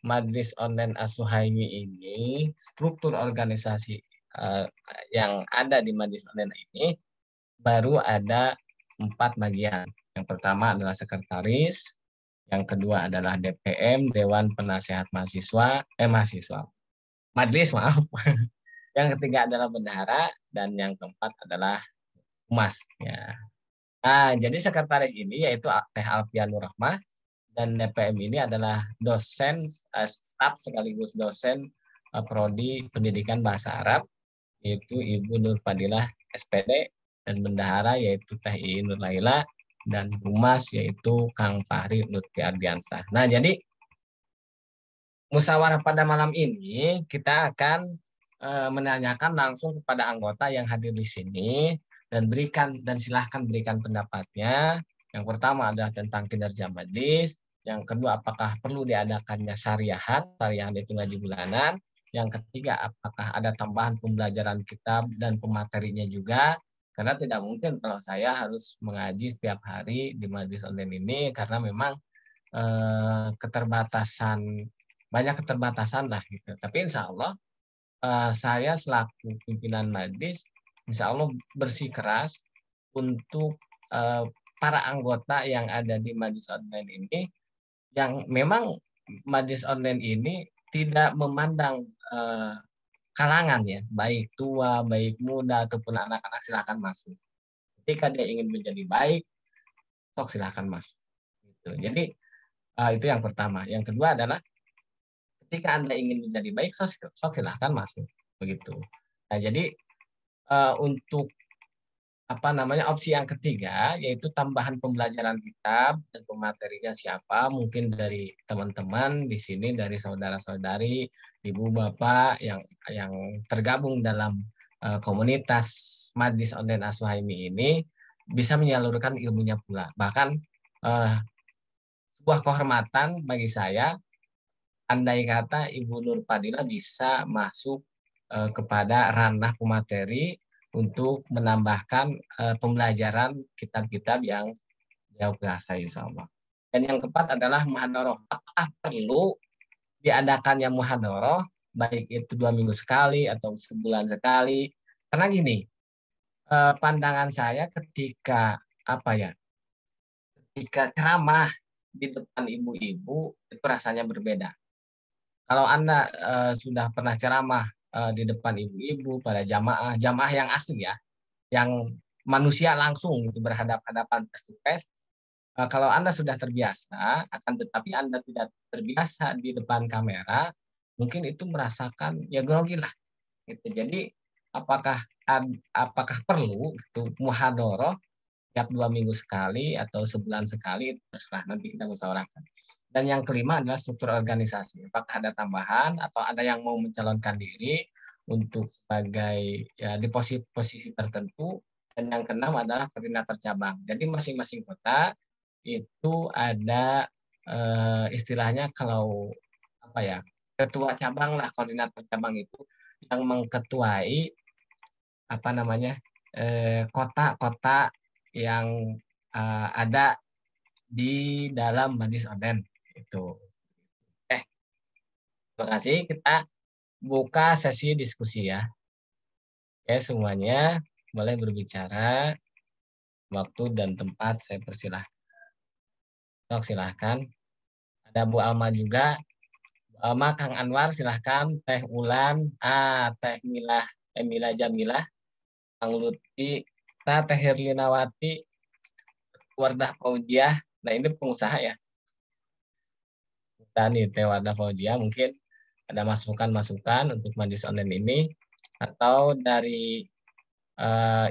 Majlis Online As-Suhaimi ini, struktur organisasi yang ada di Majlis Online ini baru ada 4 bagian. Yang pertama adalah sekretaris, yang kedua adalah DPM, Dewan Penasehat Mahasiswa, Majlis, maaf. Yang ketiga adalah bendahara, dan yang keempat adalah humas. Ya. Nah, jadi sekretaris ini yaitu Teh Alfian Nurrahmah, dan DPM ini adalah dosen, staf sekaligus dosen Prodi Pendidikan Bahasa Arab, yaitu Ibu Nur Fadilah SPD, dan bendahara yaitu Teh Iin Nur Laila, dan humas yaitu Kang Fahri Lutfi Ardiansah. Nah, jadi musyawarah pada malam ini kita akan menanyakan langsung kepada anggota yang hadir di sini dan silahkan berikan pendapatnya. Yang pertama adalah tentang kinerja majlis. Yang kedua, apakah perlu diadakannya syariahan itu ngaji bulanan. Yang ketiga, apakah ada tambahan pembelajaran kitab dan pematerinya juga. Karena tidak mungkin kalau saya harus mengaji setiap hari di majlis online ini, karena memang banyak keterbatasan lah gitu. Tapi insya Allah saya selaku pimpinan majlis insya Allah bersikeras untuk para anggota yang ada di Majlis Online ini, yang memang Majlis Online ini tidak memandang kalangan ya, baik tua, baik muda, ataupun anak-anak, silahkan masuk. Ketika dia ingin menjadi baik, sok silahkan masuk. Gitu. Jadi itu yang pertama. Yang kedua adalah ketika Anda ingin menjadi baik, sok silahkan masuk. Begitu. Nah, jadi untuk opsi yang ketiga yaitu tambahan pembelajaran kitab dan pematerinya siapa, mungkin dari teman-teman di sini, dari saudara-saudari, ibu bapak yang tergabung dalam komunitas Majlis Online As-Suhaimi ini bisa menyalurkan ilmunya pula. Bahkan sebuah kehormatan bagi saya andai kata Ibu Nur Fadila bisa masuk kepada ranah pemateri untuk menambahkan pembelajaran kitab-kitab yang jauh bahasa insya Allah. Dan yang keempat adalah muhadharah. Apakah perlu diadakannya muhadharah, baik itu 2 minggu sekali atau sebulan sekali? Karena gini, pandangan saya ketika ketika ceramah di depan ibu-ibu itu rasanya berbeda. Kalau Anda sudah pernah ceramah di depan ibu-ibu, pada jamaah yang asli ya, yang manusia langsung itu berhadapan-hadapan face to face, kalau Anda sudah terbiasa, akan tetapi Anda tidak terbiasa di depan kamera, mungkin itu merasakan ya grogi lah. Gitu. Jadi apakah perlu gitu muhadharah tiap 2 minggu sekali atau sebulan sekali, terserah nanti kita musyawarahkan. Dan yang kelima adalah struktur organisasi. Apakah ada tambahan atau ada yang mau mencalonkan diri untuk sebagai ya, di posisi tertentu. Dan yang keenam adalah koordinator cabang. Jadi masing-masing kota itu ada istilahnya kalau ketua cabang lah, koordinator cabang itu yang mengketuai kota-kota yang ada di dalam Majlis Online itu. Terima kasih. Kita buka sesi diskusi ya. Oke, semuanya boleh berbicara. Waktu dan tempat saya persilahkan. Silahkan. Ada Bu Alma juga. Bu Alma, Kang Anwar silahkan. Teh Ulan, Teh Mila Jamilah, Kang Lutfi, Teh Herlinawati, Wardah Faujiah. Nah ini pengusaha ya. Dan nih Teh Wardah Faujiah mungkin ada masukan-masukan untuk Majlis Online ini, atau dari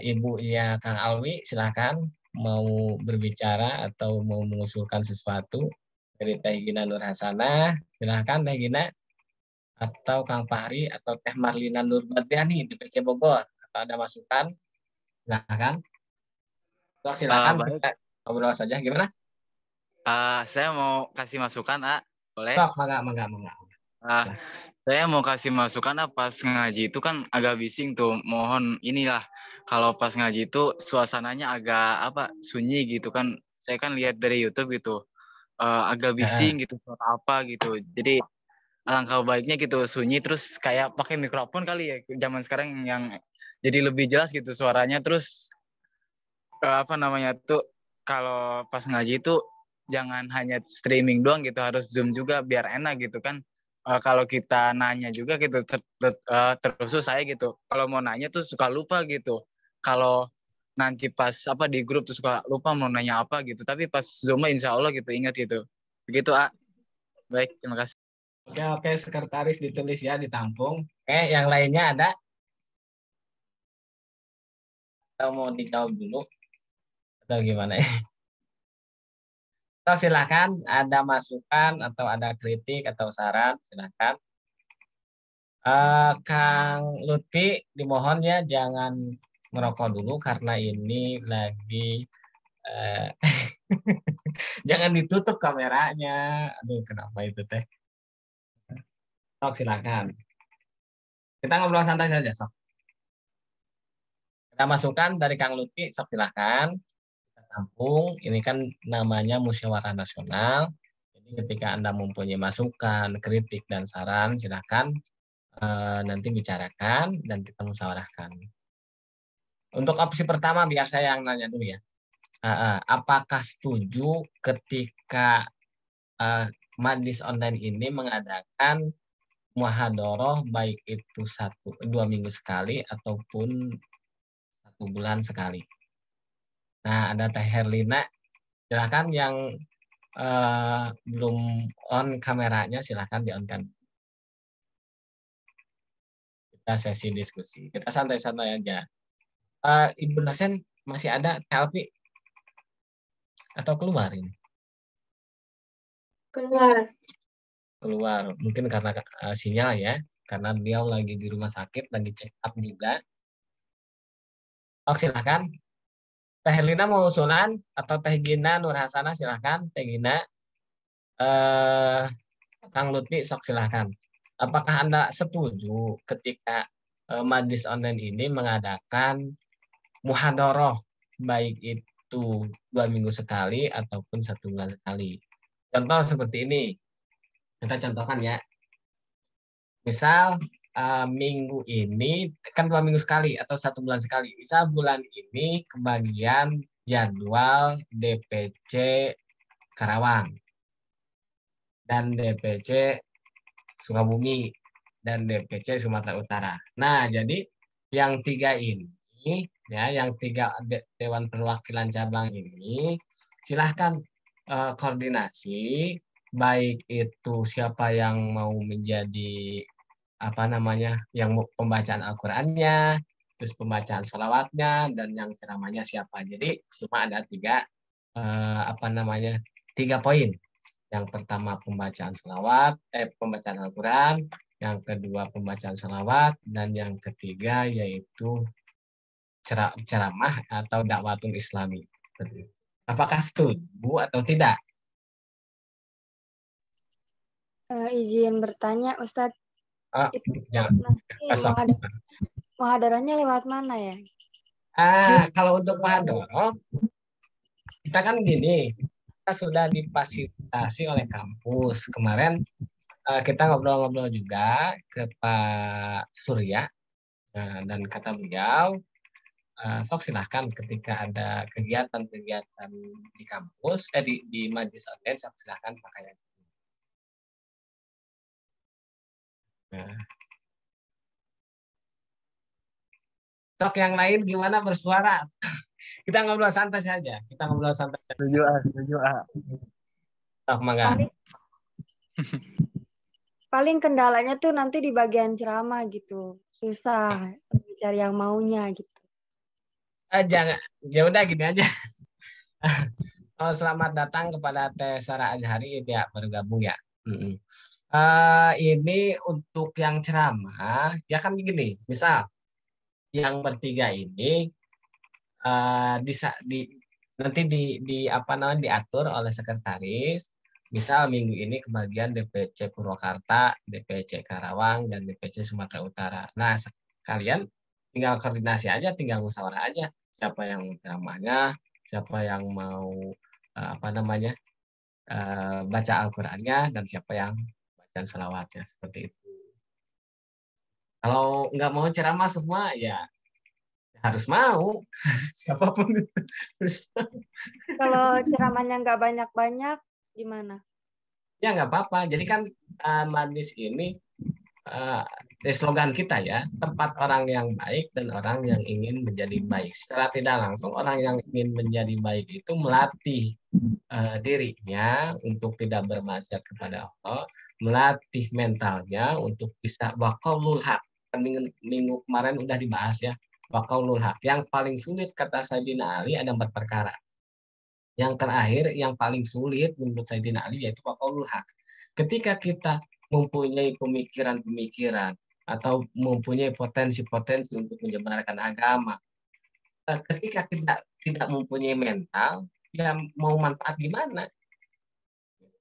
ibunya Kang Alwi silahkan mau berbicara atau mau mengusulkan sesuatu. Dari Teh Gina Nur Hasanah silahkan Teh Gina, atau Kang Fahri atau Teh Marlina Nur Badriani di PC Bogor, atau ada masukan silahkan. Silakan Baik. kita ngobrol saja, gimana? Saya mau kasih masukan, boleh? Mangga. Saya mau kasih masukan, pas ngaji itu kan agak bising tuh. Mohon inilah kalau pas ngaji itu suasananya agak sunyi gitu kan. Saya kan lihat dari YouTube gitu, agak bising gitu, suara apa gitu. Jadi alangkah baiknya gitu sunyi, terus kayak pakai mikrofon kali ya zaman sekarang yang jadi lebih jelas gitu suaranya. Terus kalau pas ngaji itu jangan hanya streaming doang gitu, harus Zoom juga biar enak gitu kan. Kalau kita nanya juga gitu terus saya gitu, kalau mau nanya tuh suka lupa gitu. Kalau nanti pas di grup tuh suka lupa mau nanya apa gitu, tapi pas Zoom insya Allah gitu ingat gitu. Begitu. Baik, terima kasih. Oke, sekretaris ditulis ya, ditampung. Yang lainnya ada? Atau mau dijawab dulu? Atau gimana ya? Atau silakan ada masukan atau ada kritik atau saran, silakan. Kang Lutfi dimohon ya jangan merokok dulu karena ini lagi jangan ditutup kameranya. Aduh, kenapa itu teh? Sok silakan. Kita ngobrol santai saja, sok. Ada masukan dari Kang Lutfi, sok silakan. Tampung, ini kan namanya musyawarah nasional. Jadi ketika Anda mempunyai masukan, kritik, dan saran, silakan nanti bicarakan dan kita musyawarahkan. Untuk opsi pertama biar saya yang nanya dulu ya. Apakah setuju ketika Majlis online ini mengadakan muhadharah baik itu 2 minggu sekali ataupun 1 bulan sekali? Nah, ada Teh Herlina, silahkan yang belum on kameranya silahkan di on kan. Kita sesi diskusi, kita santai-santai aja. Ibu dosen masih ada, Helpi atau keluar ini? Keluar, mungkin karena sinyal ya, karena beliau lagi di rumah sakit, lagi check up juga. Oh, silahkan. Teh Herlina mau usulan atau Teh Gina Nur Hasanah silahkan. Teh Gina, Kang Lutfi sok silahkan. Apakah Anda setuju ketika Majlis online ini mengadakan muhadharah baik itu 2 minggu sekali ataupun 1 bulan sekali? Contoh seperti ini, kita contohkan ya. Misal minggu ini kan 2 minggu sekali atau 1 bulan sekali. Misal bulan ini kebagian jadwal DPC Karawang dan DPC Sukabumi dan DPC Sumatera Utara. Nah, jadi yang 3 ini ya, yang 3 Dewan Perwakilan Cabang ini silahkan koordinasi baik itu siapa yang mau menjadi yang pembacaan Al-Qur'annya, terus pembacaan sholawatnya, dan yang ceramahnya siapa. Jadi cuma ada 3 poin. Yang pertama pembacaan pembacaan Al-Quran, yang kedua pembacaan sholawat, dan yang ketiga yaitu ceramah atau dakwatul islami. Apakah setuju atau tidak? Izin bertanya, Ustadz. Jangan. Nanti muhadarahnya lewat mana ya? Kalau untuk muhadarah, kita kan gini, kita sudah difasilitasi oleh kampus. Kemarin kita ngobrol-ngobrol juga ke Pak Surya, dan kata beliau, sok silahkan ketika ada kegiatan-kegiatan di kampus, di Majlis online, sok silahkan pakai. Sok yang lain gimana bersuara? Kita ngobrol santai saja. Setuju, A. Sok, mangga. Paling kendalanya tuh nanti di bagian ceramah gitu. Susah cari yang maunya gitu. Jangan, ya udah gini aja. Selamat datang kepada Teh Sarah Azhari ya, baru gabung ya. Ini untuk yang ceramah, ya kan gini, misal yang bertiga ini nanti diatur oleh sekretaris. Misal minggu ini kebagian DPC Purwakarta, DPC Karawang, dan DPC Sumatera Utara. Nah, kalian tinggal koordinasi aja, tinggal musyawarah aja. Siapa yang ceramahnya, siapa yang mau baca Al-Qur'annya, dan siapa yang baca sholawatnya, seperti itu. Kalau nggak mau ceramah semua, ya harus mau. Siapapun itu. Kalau ceramahnya nggak banyak-banyak, gimana? Ya nggak apa-apa. Jadi kan Majlis ini slogan kita ya, tempat orang yang baik dan orang yang ingin menjadi baik. Secara tidak langsung orang yang ingin menjadi baik itu melatih dirinya untuk tidak bermaksiat kepada Allah, melatih mentalnya untuk bisa waqaulul haq. Minggu kemarin udah dibahas ya, waqaulul haq. Yang paling sulit kata Sayyidina Ali ada 4 perkara. Yang terakhir yang paling sulit menurut Sayyidina Ali yaitu waqaulul haq. Ketika kita mempunyai pemikiran-pemikiran atau mempunyai potensi-potensi untuk menyebarkan agama, ketika kita tidak mempunyai mental, ya mau manfaat gimana?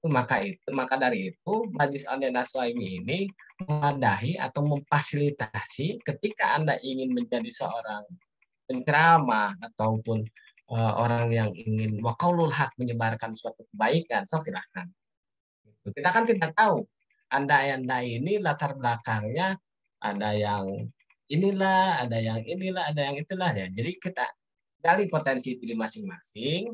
Maka dari itu Majlis Online Naswaimi ini mewadahi atau memfasilitasi ketika Anda ingin menjadi seorang penceramah ataupun orang yang ingin waqaulul haq, menyebarkan suatu kebaikan, so silahkan. Kita kan tidak tahu Anda ini latar belakangnya ada yang inilah, ada yang inilah, ada yang itulah ya. Jadi kita gali potensi diri masing-masing.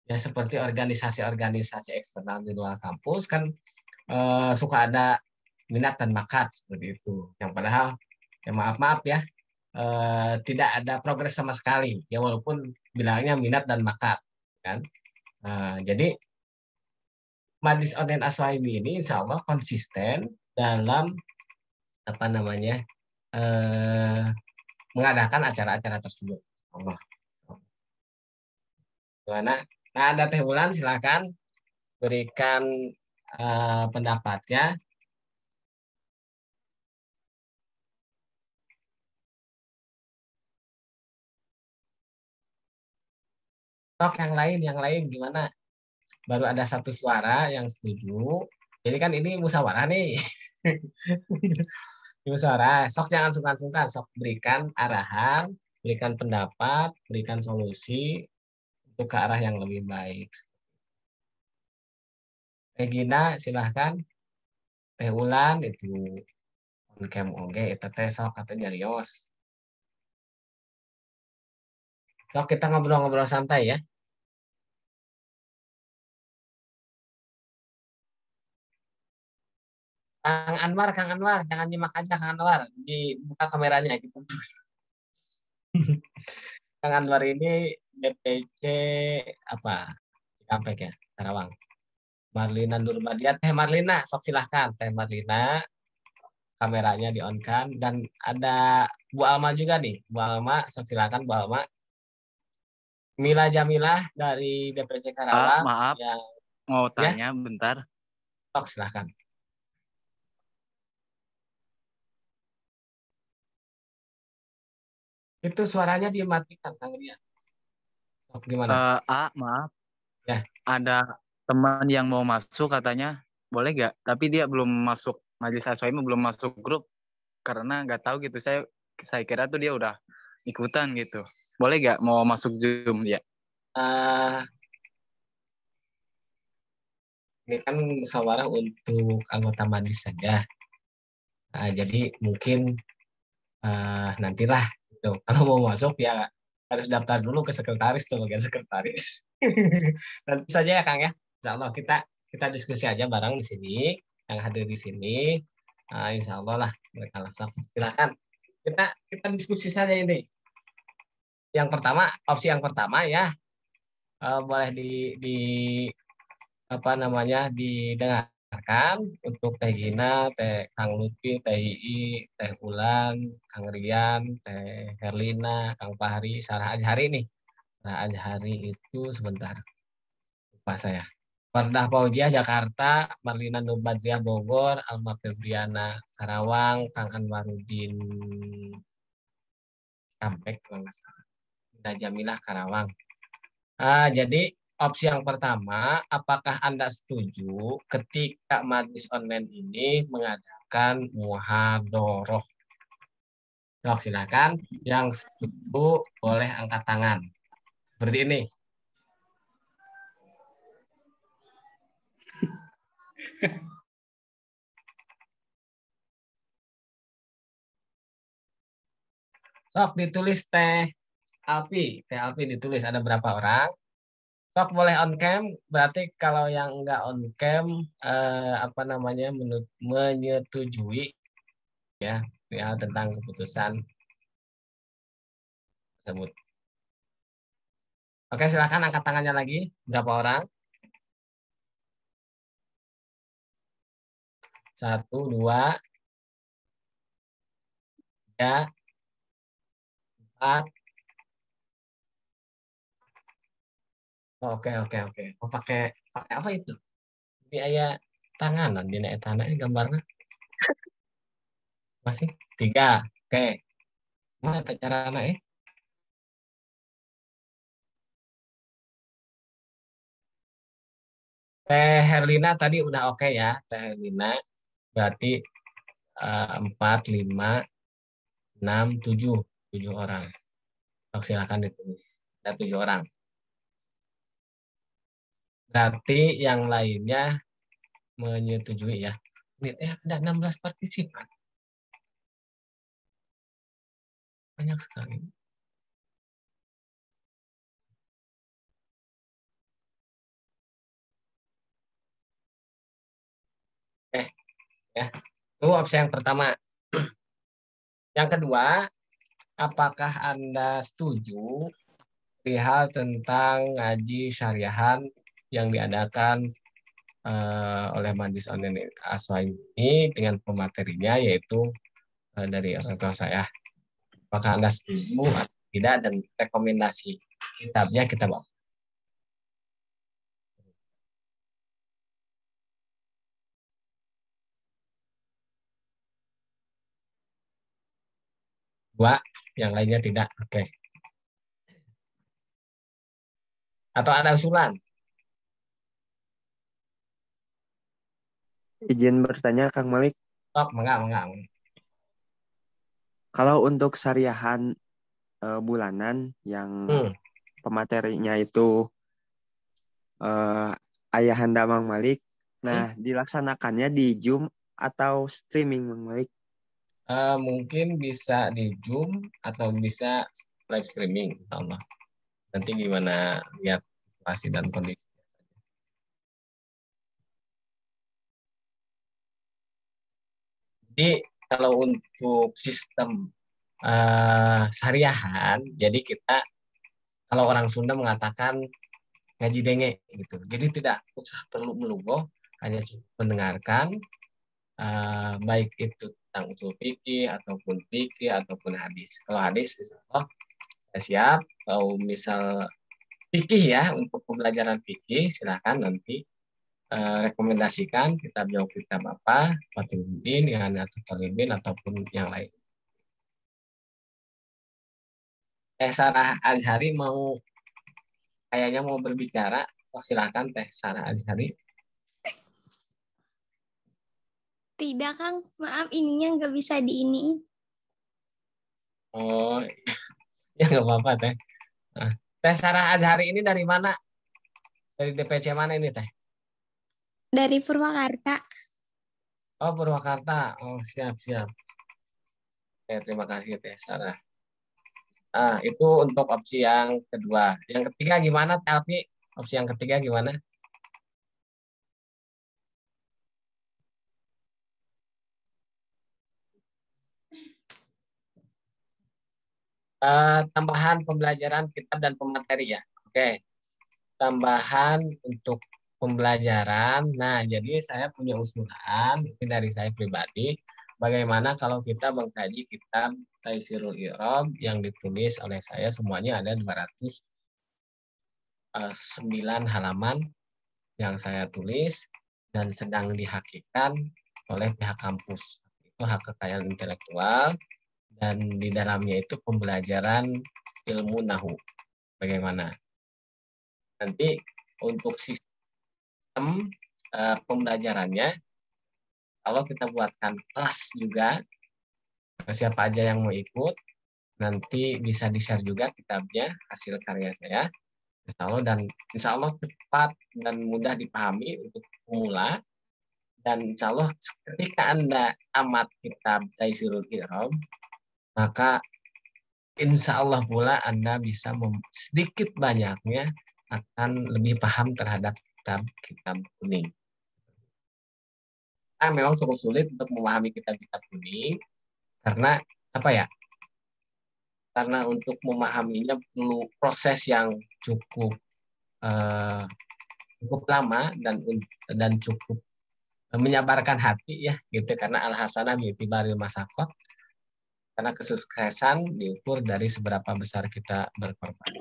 Ya seperti organisasi-organisasi eksternal di luar kampus kan suka ada minat dan bakat seperti itu. Yang padahal ya maaf ya tidak ada progres sama sekali ya walaupun bilangnya minat dan bakat kan. Jadi Majlis Online Aswaimi ini insya Allah konsisten dalam apa namanya mengadakan acara-acara tersebut. Allah. Gimana? Nah, ada Teh Wulan silakan berikan pendapatnya. Tok yang lain gimana? Baru ada satu suara yang setuju. Jadi kan ini musyawarah nih. Musyawarah. Sok jangan sungkan-sungkan. Sok berikan arahan, berikan pendapat, berikan solusi untuk ke arah yang lebih baik. Regina silahkan. Teh Ulan itu on cam oge eta teh sok atau nyarios. Sok kita ngobrol-ngobrol santai ya. Kang Anwar, jangan nyimak aja Kang Anwar, dibuka kameranya gitu. Kang Anwar ini DPC apa? Cikampek ya, Karawang. Marlina Nurbadia, Teh Marlina, sok silahkan Teh Marlina, kameranya di on kan dan ada Bu Alma juga nih, Bu Alma, sok silahkan Bu Alma. Mila Jamilah dari DPC Karawang Maaf, yang mau ya, tanya bentar. sok silahkan. Itu suaranya dimatikan, Kang Rian. Sok gimana? Maaf, Ya. ada teman yang mau masuk katanya, boleh nggak? Tapi dia belum masuk Majelis Aswaimi, belum masuk grup karena nggak tahu gitu. Saya kira tuh dia udah ikutan gitu. Boleh nggak mau masuk Zoom ya? Uh, ini kan musyawarah untuk anggota Majlis saja. Jadi mungkin nantilah gitu. Kalau mau masuk ya harus daftar dulu ke sekretaris tuh bagian sekretaris. Nanti saja ya Kang ya. Insya Allah kita diskusi aja bareng di sini yang hadir di sini. Insya Allah lah mereka langsung silakan kita diskusi saja ini. Yang pertama opsi yang pertama ya boleh di apa namanya didengarkan untuk Teh Gina, Teh Kang Lutfi, Teh Ii, Teh Ulan, Kang Rian, Teh Herlina, Kang Fahri, Sarah Azhari nih. Sarah Azhari itu sebentar lupa saya. Fardah Paujiah Jakarta, Marlina Nurbadriah Bogor, Alma Febriana Karawang, Kang Anwarudin Kampek, kalau nggak salah. Ida Jamilah Karawang. Jadi opsi yang pertama, apakah Anda setuju ketika Majlis Online ini mengadakan muhadoroh? Sok, silakan. Yang setuju boleh angkat tangan. Seperti ini. Sok ditulis Teh Alfi. Teh Alfi ditulis ada berapa orang? Sok boleh on cam, berarti kalau yang enggak on cam apa namanya menyetujui ya tentang keputusan tersebut. Oke, silakan angkat tangannya lagi. Berapa orang? 1, 2, 3, 4. Oke. Oh, pakai apa itu? Ini ayah tanganan di naik tanah gambarnya masih 3. Oke. Mana cara naik? Teh Herlina tadi udah oke ya, Teh Herlina. Berarti 4, 5, 6, 7. 7 orang. Silakan ditulis. Ada 7 orang. Berarti yang lainnya menyetujui ya. Ini ada 16 partisipan. Banyak sekali. Ya. Itu opsi yang pertama. Yang kedua, apakah Anda setuju perihal tentang ngaji syariahan yang diadakan oleh Majelis Online Aswa ini dengan pematerinya yaitu dari orang tua saya. Apakah Anda setuju atau tidak dan rekomendasi kitabnya kita bawa. Dua, yang lainnya tidak. Oke. Atau ada usulan? Izin bertanya, Kang Malik. Enggak. Kalau untuk syariahan bulanan yang pematerinya itu Ayahanda Mang Malik, nah dilaksanakannya di Zoom atau streaming, Mang Malik? Mungkin bisa di Zoom atau bisa live streaming, insya Allah. Nanti gimana lihat situasi dan kondisi. Jadi kalau untuk sistem syariahan, jadi kita kalau orang Sunda mengatakan ngaji denge gitu. Jadi tidak usah perlu melugoh, hanya cukup mendengarkan baik itu tentang usul fikih ataupun hadis. Kalau hadis insya Allah saya siap. Kalau misal fikih ya untuk pembelajaran fikih silakan nanti rekomendasikan kitab apa, Fathul Mu'in, Ihanatul Talibin ataupun yang lain. Sarah Azhari kayaknya mau berbicara. Oh, silakan Teh Sarah Azhari. Tidak, Kang. Maaf, ininya nggak bisa di ini. Oh, ya nggak apa-apa Teh. Nah, Teh Sarah Azhari ini dari mana? Dari DPC mana ini Teh? Dari Purwakarta. Oh, Purwakarta. Oh, siap. Terima kasih Teh Sarah. Itu untuk opsi yang kedua. Yang ketiga gimana, Tapi opsi yang ketiga gimana? Tambahan pembelajaran kitab dan pemateri ya. Oke. Tambahan untuk pembelajaran. Nah, jadi saya punya usulan ini dari saya pribadi. Bagaimana kalau kita mengkaji kitab Taisirul I'rab yang ditulis oleh saya, semuanya ada 209 halaman yang saya tulis dan sedang dihakikan oleh pihak kampus. Itu hak kekayaan intelektual dan di dalamnya itu pembelajaran ilmu nahu. Bagaimana? Nanti untuk sistem pembelajarannya, kalau kita buatkan kelas juga, siapa aja yang mau ikut, nanti bisa di-share juga kitabnya, hasil karya saya. Insya Allah cepat dan mudah dipahami untuk pemula. Dan insya Allah ketika Anda tamat kitab Taisirul I'rab, maka insya Allah pula Anda bisa sedikit banyaknya akan lebih paham terhadap kitab kuning. Memang cukup sulit untuk memahami kitab-kitab kuning karena apa ya? Karena untuk memahaminya perlu proses yang cukup lama dan cukup menyabarkan hati ya gitu, karena al-hasanah bi'tibaril masaqat, karena kesuksesan diukur dari seberapa besar kita berkorban.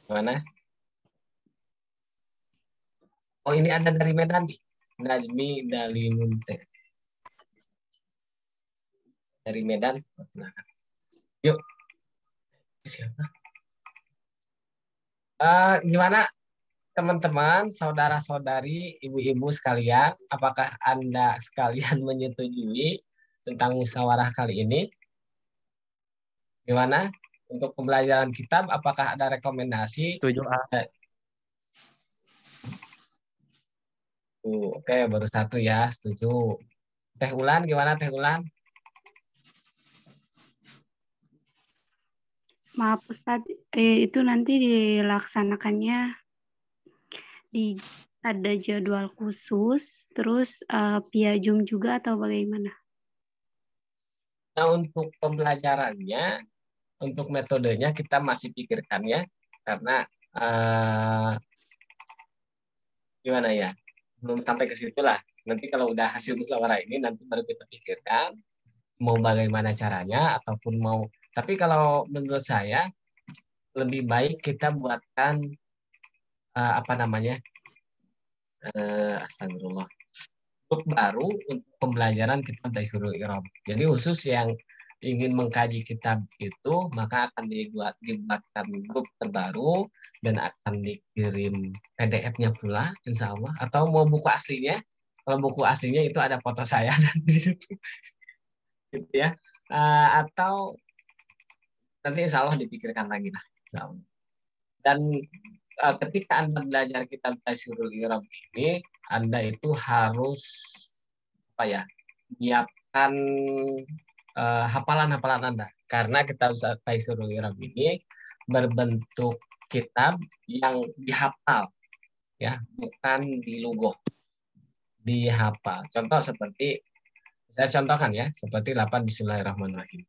Gimana? Oh, ini ada dari Medan nih. Nazmi Dalimunte. Dari Medan. Yuk. Siapa? Gimana teman-teman, saudara-saudari, ibu-ibu sekalian, apakah Anda sekalian menyetujui tentang musyawarah kali ini? Gimana? Untuk pembelajaran kitab, apakah ada rekomendasi? Setuju, Oke, baru satu ya, setuju. Teh Ulan, gimana Teh Ulan? Maaf Ustadz, itu nanti dilaksanakannya ada jadwal khusus, terus via Zoom juga atau bagaimana? Nah, untuk pembelajarannya, untuk metodenya kita masih pikirkan ya, karena gimana ya, belum sampai ke situ lah. Nanti kalau udah hasil musyawarah ini, nanti baru kita pikirkan mau bagaimana caranya, ataupun mau. Tapi kalau menurut saya, lebih baik kita buatkan, apa namanya, astagfirullah, grup baru untuk pembelajaran kitab Taisirul Irob. Jadi khusus yang ingin mengkaji kitab itu, maka akan dibuatkan grup terbaru dan akan dikirim PDF-nya pula, insya Allah. Atau mau buku aslinya, kalau buku aslinya itu ada foto saya di situ, gitu ya. Atau nanti insya Allah dipikirkan lagi lah, insya Allah. Dan ketika Anda belajar kitab Taisirul Irob ini, Anda itu harus apa ya, menyiapkan hafalan-hafalan Anda, karena kitab Taisirul Irob ini berbentuk kitab yang dihafal ya, bukan dilugoh, dihafal. Contoh seperti saya contohkan ya, seperti 8 Bismillahirrahmanirrahim.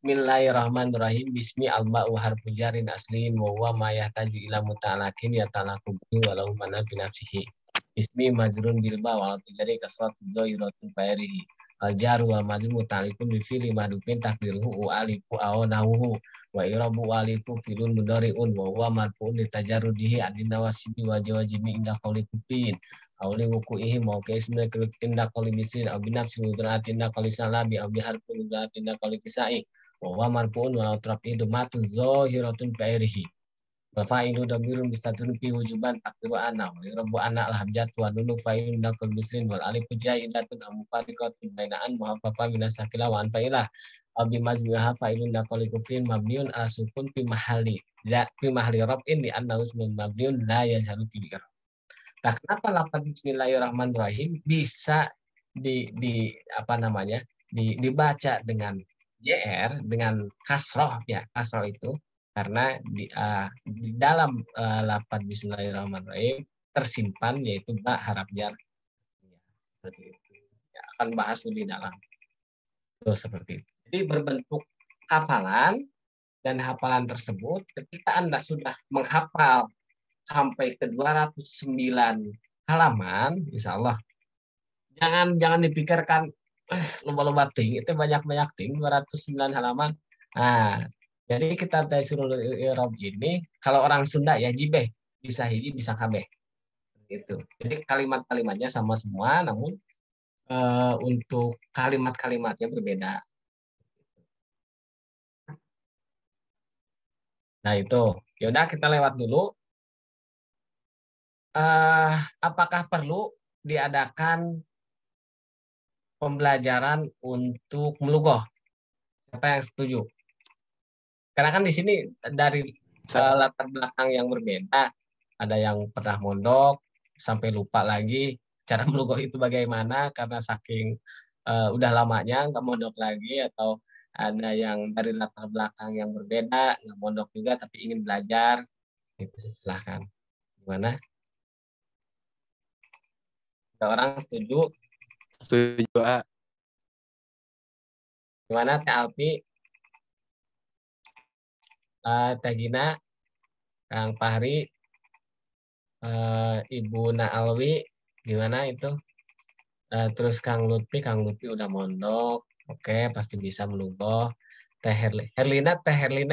Bismillahirrahmanirrahim. Bismi alba'u harfu jarin aslin wa huwa ma yahtaju ila muta'alakin yatalaku bihi walau mana binafsihi. Bismi majrun bilba wa tujari kasrat dhairatun fa'irihi. Al-jaru wal majrur muta'alikun bi fi'li mahdhufin takdiruhu alifu aw nahuhu wa irabu alifu filun mudhari'un wa huwa marfu'un li tajarrudihi anin nawasibi wa jawajibi inda qawli kufin. Auli wuku'ihi mauke ismi inda qawli bisrin aw binafsi mudratin inda qawli salabi aw biharfu mudratin inda qawli kisai. Wa marfu'un walau trafidu matun zahiratun fa'irihi. Wa fa'ilu damirun bistatun fi wujuban takdiru ana. Wa rabbu ana alhamjat wa nunu fa'ilun nakul bisrin wal alifu jahidatun amufariqatun bainaan muhaffafa minasakila wa anfa'ilah. Abi majmu'aha fa'ilun nakul kufrin mabniun ala sukun fi mahali rab'in di anna usmun mabniun la yazharu fi li'rab. Nah, kenapa lafaz Bismillahirrahmanirrahim bisa apa namanya, dibaca dengan JR, dengan kasroh ya, kasroh itu karena di dalam lafaz Bismillahirrahmanirrahim tersimpan yaitu ba harap jar. Seperti itu. Ya, akan bahas lebih dalam. Tuh, seperti itu. Jadi berbentuk hafalan, dan hafalan tersebut ketika Anda sudah menghafal sampai ke 209 halaman, insya Allah. Jangan dipikirkan lomba-lomba ting, itu banyak-banyak ting, 209 halaman. Nah, jadi kitab Taisirul Irob ini, kalau orang Sunda ya jibeh, bisa hiji, bisa kabeh. Gitu. Jadi kalimat-kalimatnya sama semua, namun untuk kalimat-kalimatnya berbeda. Nah itu, yaudah kita lewat dulu. Apakah perlu diadakan pembelajaran untuk melugoh? Siapa yang setuju? Karena kan di sini dari latar belakang yang berbeda, ada yang pernah mondok sampai lupa lagi cara melugoh itu bagaimana karena saking udah lamanya nggak mondok lagi, atau ada yang dari latar belakang yang berbeda nggak mondok juga tapi ingin belajar. Itu silahkan. Gimana? Ada orang setuju? Setuju, A. Gimana Teh Alfi? Teh Gina? Kang Fahri? Ibu Naalwi? Gimana itu? Terus Kang Lutfi udah mondok. Oke, pasti bisa melugoh. Teh Herlina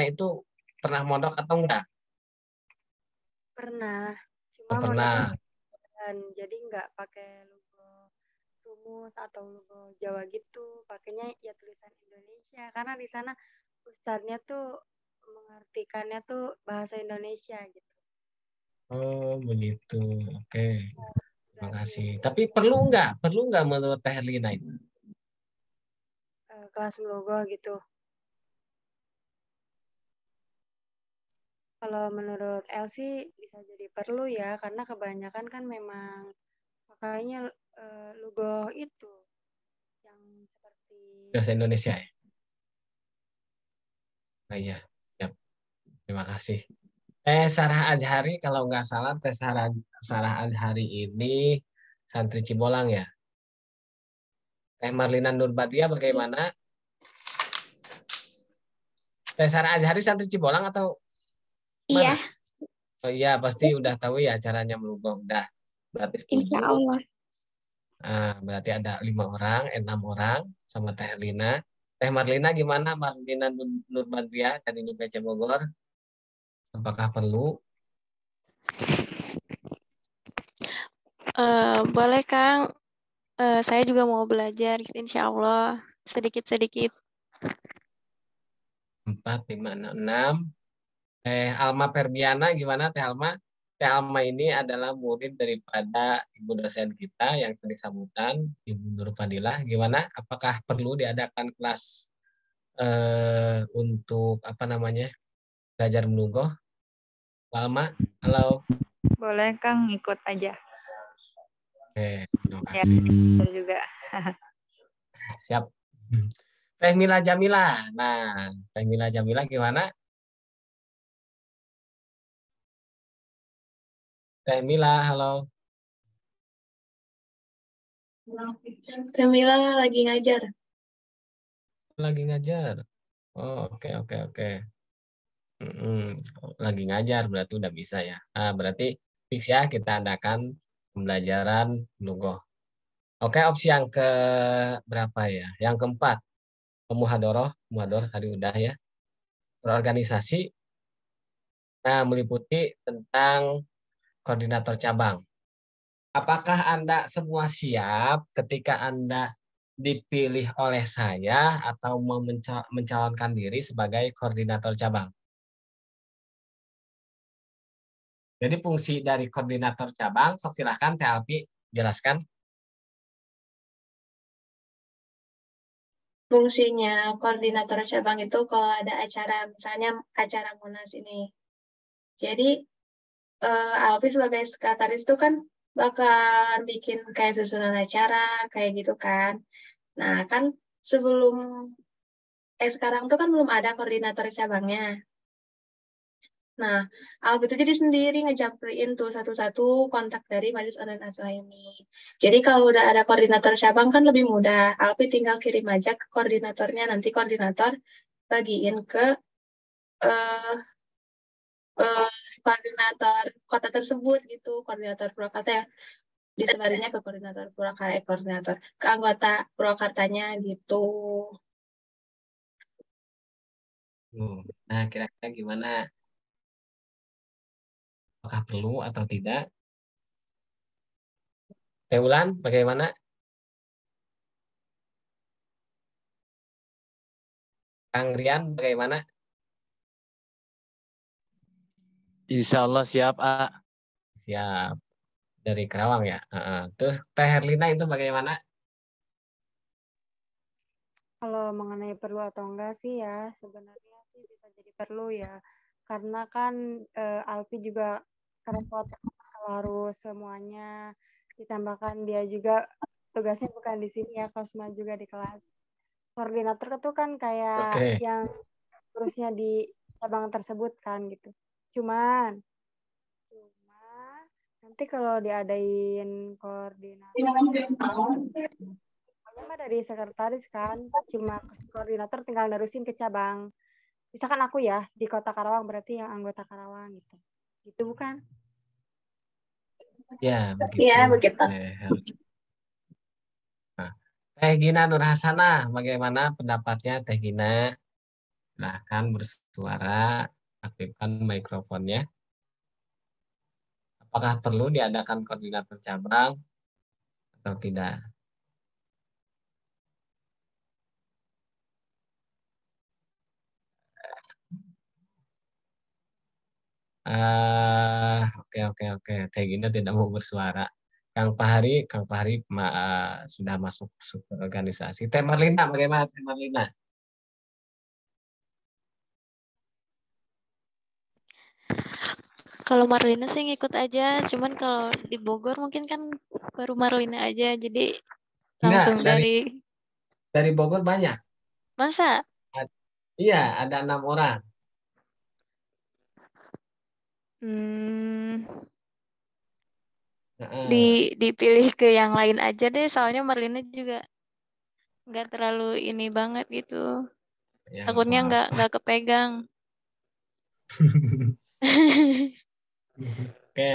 itu pernah mondok atau enggak? Pernah. Oh, Cuma pernah. Jadi nggak pakai logo rumus atau logo Jawa gitu, pakainya ya tulisan Indonesia karena di sana ustadznya tuh mengartikannya tuh bahasa Indonesia gitu. Oh begitu, oke. Terima kasih. Tapi perlu nggak menurut Teh Herlina itu? Kelas logo gitu. Kalau menurut Elsie bisa jadi perlu ya, karena kebanyakan kan memang makanya logo itu yang seperti Bahasa Indonesia ya? Oh iya, siap. Terima kasih. Sarah Azhari, kalau nggak salah, Sarah Azhari ini santri Cibolang ya. Marlina Nurbadia bagaimana? Sarah Azhari santri Cibolang atau Iya, mana? Oh iya, pasti udah tahu ya caranya melungguh. Udah, berarti setuju. insya Allah. Berarti ada 5 orang, 6 orang sama Teh Lina. Teh Marlina gimana? Marlina Nurbadia dari UPC Bogor. Apakah perlu? Boleh Kang, saya juga mau belajar, insya Allah sedikit-sedikit. 4, 5, 6. Alma Perbiana gimana Teh Alma? Teh Alma ini adalah murid daripada ibu dosen kita yang tadi sambutan, Ibu Nur Fadilah. Gimana? Apakah perlu diadakan kelas untuk apa namanya belajar menunggu? Alma, halo. Boleh Kang, ikut aja. Terima Ya, kasih. betul juga. Siap. Teh Mila Jamila. Nah, Teh Mila Jamila gimana? Teh Mila, halo. Camila lagi ngajar. Lagi ngajar. Oh, oke, oke, oke. Lagi ngajar berarti udah bisa ya. Berarti fix ya kita adakan pembelajaran logo. Oke, opsi yang ke berapa ya? Yang keempat, muhadoroh tadi udah ya. Berorganisasi, meliputi tentang koordinator cabang. Apakah Anda semua siap ketika Anda dipilih oleh saya atau mau mencalonkan diri sebagai koordinator cabang? Jadi fungsi dari koordinator cabang, sok silahkan Teh Alpi jelaskan. Fungsinya koordinator cabang itu kalau ada acara, misalnya acara Munas ini. Jadi Alpi sebagai sekretaris itu kan bakalan bikin kayak susunan acara, kayak gitu kan. Nah kan sebelum sekarang tuh kan belum ada koordinator cabangnya. Nah, Albi itu jadi sendiri ngejapriin tuh satu-satu kontak dari Majelis Online Aswaimi. Jadi kalau udah ada koordinator cabang kan lebih mudah. Albi tinggal kirim aja ke koordinatornya, nanti koordinator bagiin ke eh, koordinator kota tersebut gitu, koordinator Purwakarta ya, disebarinnya ke koordinator Purwakarta, koordinator ke anggota Purwakartanya gitu. Nah, kira-kira gimana? Apakah perlu atau tidak? Teh Wulan, bagaimana? Kang Rian, bagaimana? Insya Allah siap, A. Siap. Dari Kerawang ya. Terus Teh Herlina itu bagaimana? Kalau mengenai perlu atau enggak sih ya, sebenarnya sih bisa jadi perlu ya. Karena kan Alfi juga kerepotan kalau harus semuanya, ditambahkan dia juga tugasnya bukan di sini ya, Kosma juga di kelas. Koordinator itu kan kayak yang terusnya di cabang tersebut kan gitu. Cuma nanti kalau diadain koordinator mah dari sekretaris kan, cuma koordinator tinggal nerusin ke cabang. Misalkan aku ya di kota Karawang, berarti yang anggota Karawang gitu. Gitu bukan? Ya, begitu. Iya, begitu. Nah, Teh Gina Nur Hasanah, bagaimana pendapatnya Teh Gina? Silahkan bersuara, aktifkan mikrofonnya. Apakah perlu diadakan koordinator cabang atau tidak? Oke. Teh Gina tidak mau bersuara. Kang Pahari sudah masuk organisasi. Teh Marlina, bagaimana Teh Marlina? Kalau Marlina sih ngikut aja, cuman kalau di Bogor mungkin kan baru Marlina aja, jadi langsung Enggak, dari Bogor banyak. Masa? Iya, ada 6 orang. Hmm, Heeh. dipilih ke yang lain aja deh, soalnya Marlina juga nggak terlalu ini banget gitu. Ya nggak Takutnya apa-apa. nggak kepegang. Oke.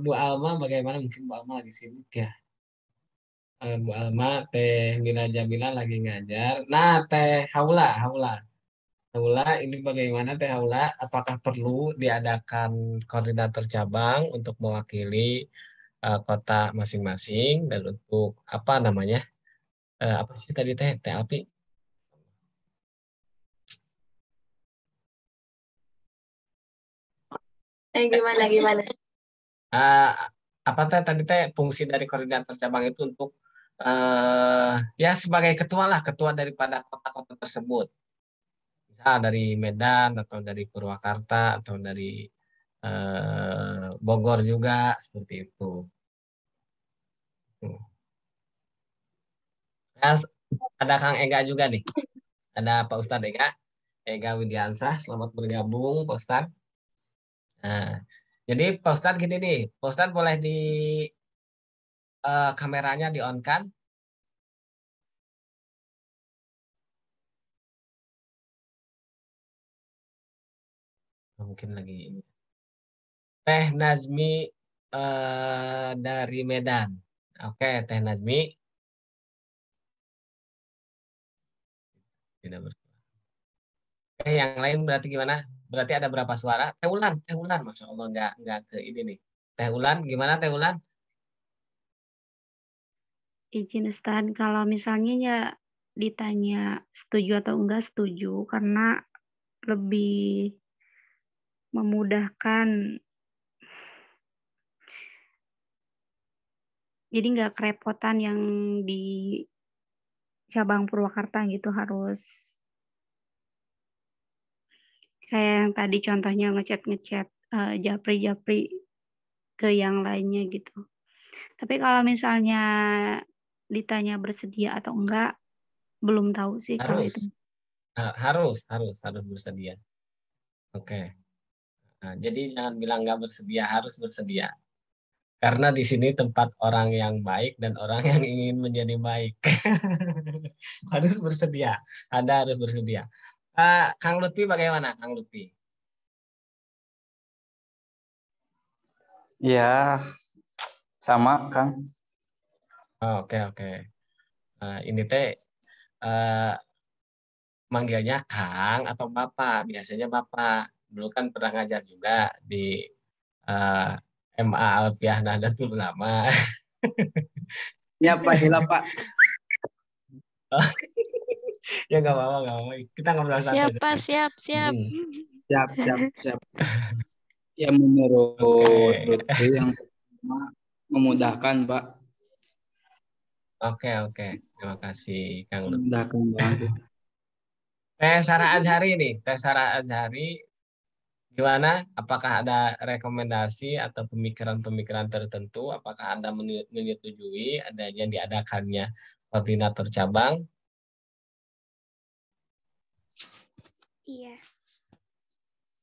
Bu Alma bagaimana? Mungkin Bu Alma lagi sibuk ya. Bu Alma, Teh Mila Jamila lagi ngajar. Nah, Teh Haula, Haula, ini bagaimana Teh Haula? Apakah perlu diadakan koordinator cabang untuk mewakili kota masing-masing dan untuk apa namanya? Apa sih tadi Teh? Teh Alpi? Gimana gimana? Eh, apa Teh tadi Teh fungsi dari koordinator cabang itu untuk ya sebagai ketua lah, ketua daripada kota-kota tersebut. Misal dari Medan atau dari Purwakarta atau dari Bogor juga seperti itu. Nah, ada Kang Ega juga nih. Ada Pak Ustadz Ega, Ega Widiansah. Selamat bergabung, Pak Ustadz. Nah, jadi Pak Ustadz gini nih, Pak Ustadz boleh di kameranya di on kan? Mungkin lagi ini. Teh Nazmi dari Medan. Oke, Teh Nazmi tidak ber. Yang lain berarti gimana? Berarti ada berapa suara? Teh Ulan, Masya Allah nggak ke ini nih. Teh Ulan, gimana Teh Ulan? Izin Ustadz, kalau misalnya ya ditanya setuju atau enggak setuju, karena lebih memudahkan, jadi nggak kerepotan yang di cabang Purwakarta gitu harus kayak yang tadi contohnya ngechat japri-japri ke yang lainnya gitu. Tapi kalau misalnya ditanya bersedia atau enggak, belum tahu sih kalau Harus, itu. harus bersedia. Oke. Nah, jadi jangan bilang nggak bersedia, harus bersedia. Karena di sini tempat orang yang baik dan orang yang ingin menjadi baik. Harus bersedia. Anda harus bersedia. Kang Lutfi bagaimana, Kang Lutfi? Ya, sama Kang. Oke, oke. Ini teh eh, manggilnya Kang atau Bapak? Biasanya Bapak. Dulu kan pernah ngajar juga di eh, MA Alfiah Nahdlatul Ulama. Ya Pak Hila Pak. Ya nggak apa-apa, nggak apa-apa. Kita ngobrol santai. Siapa? Siap. Hmm. Siap. Ya menurut Oke, Lutfi yang pertama memudahkan Pak. oke. Terima kasih, Kang Lutfi. Memudahkan banget. Teh Sarah Azhari nih, Teh Sarah Azhari gimana? Apakah ada rekomendasi atau pemikiran-pemikiran tertentu? Apakah Anda menyetujui adanya diadakannya koordinator cabang? Iya.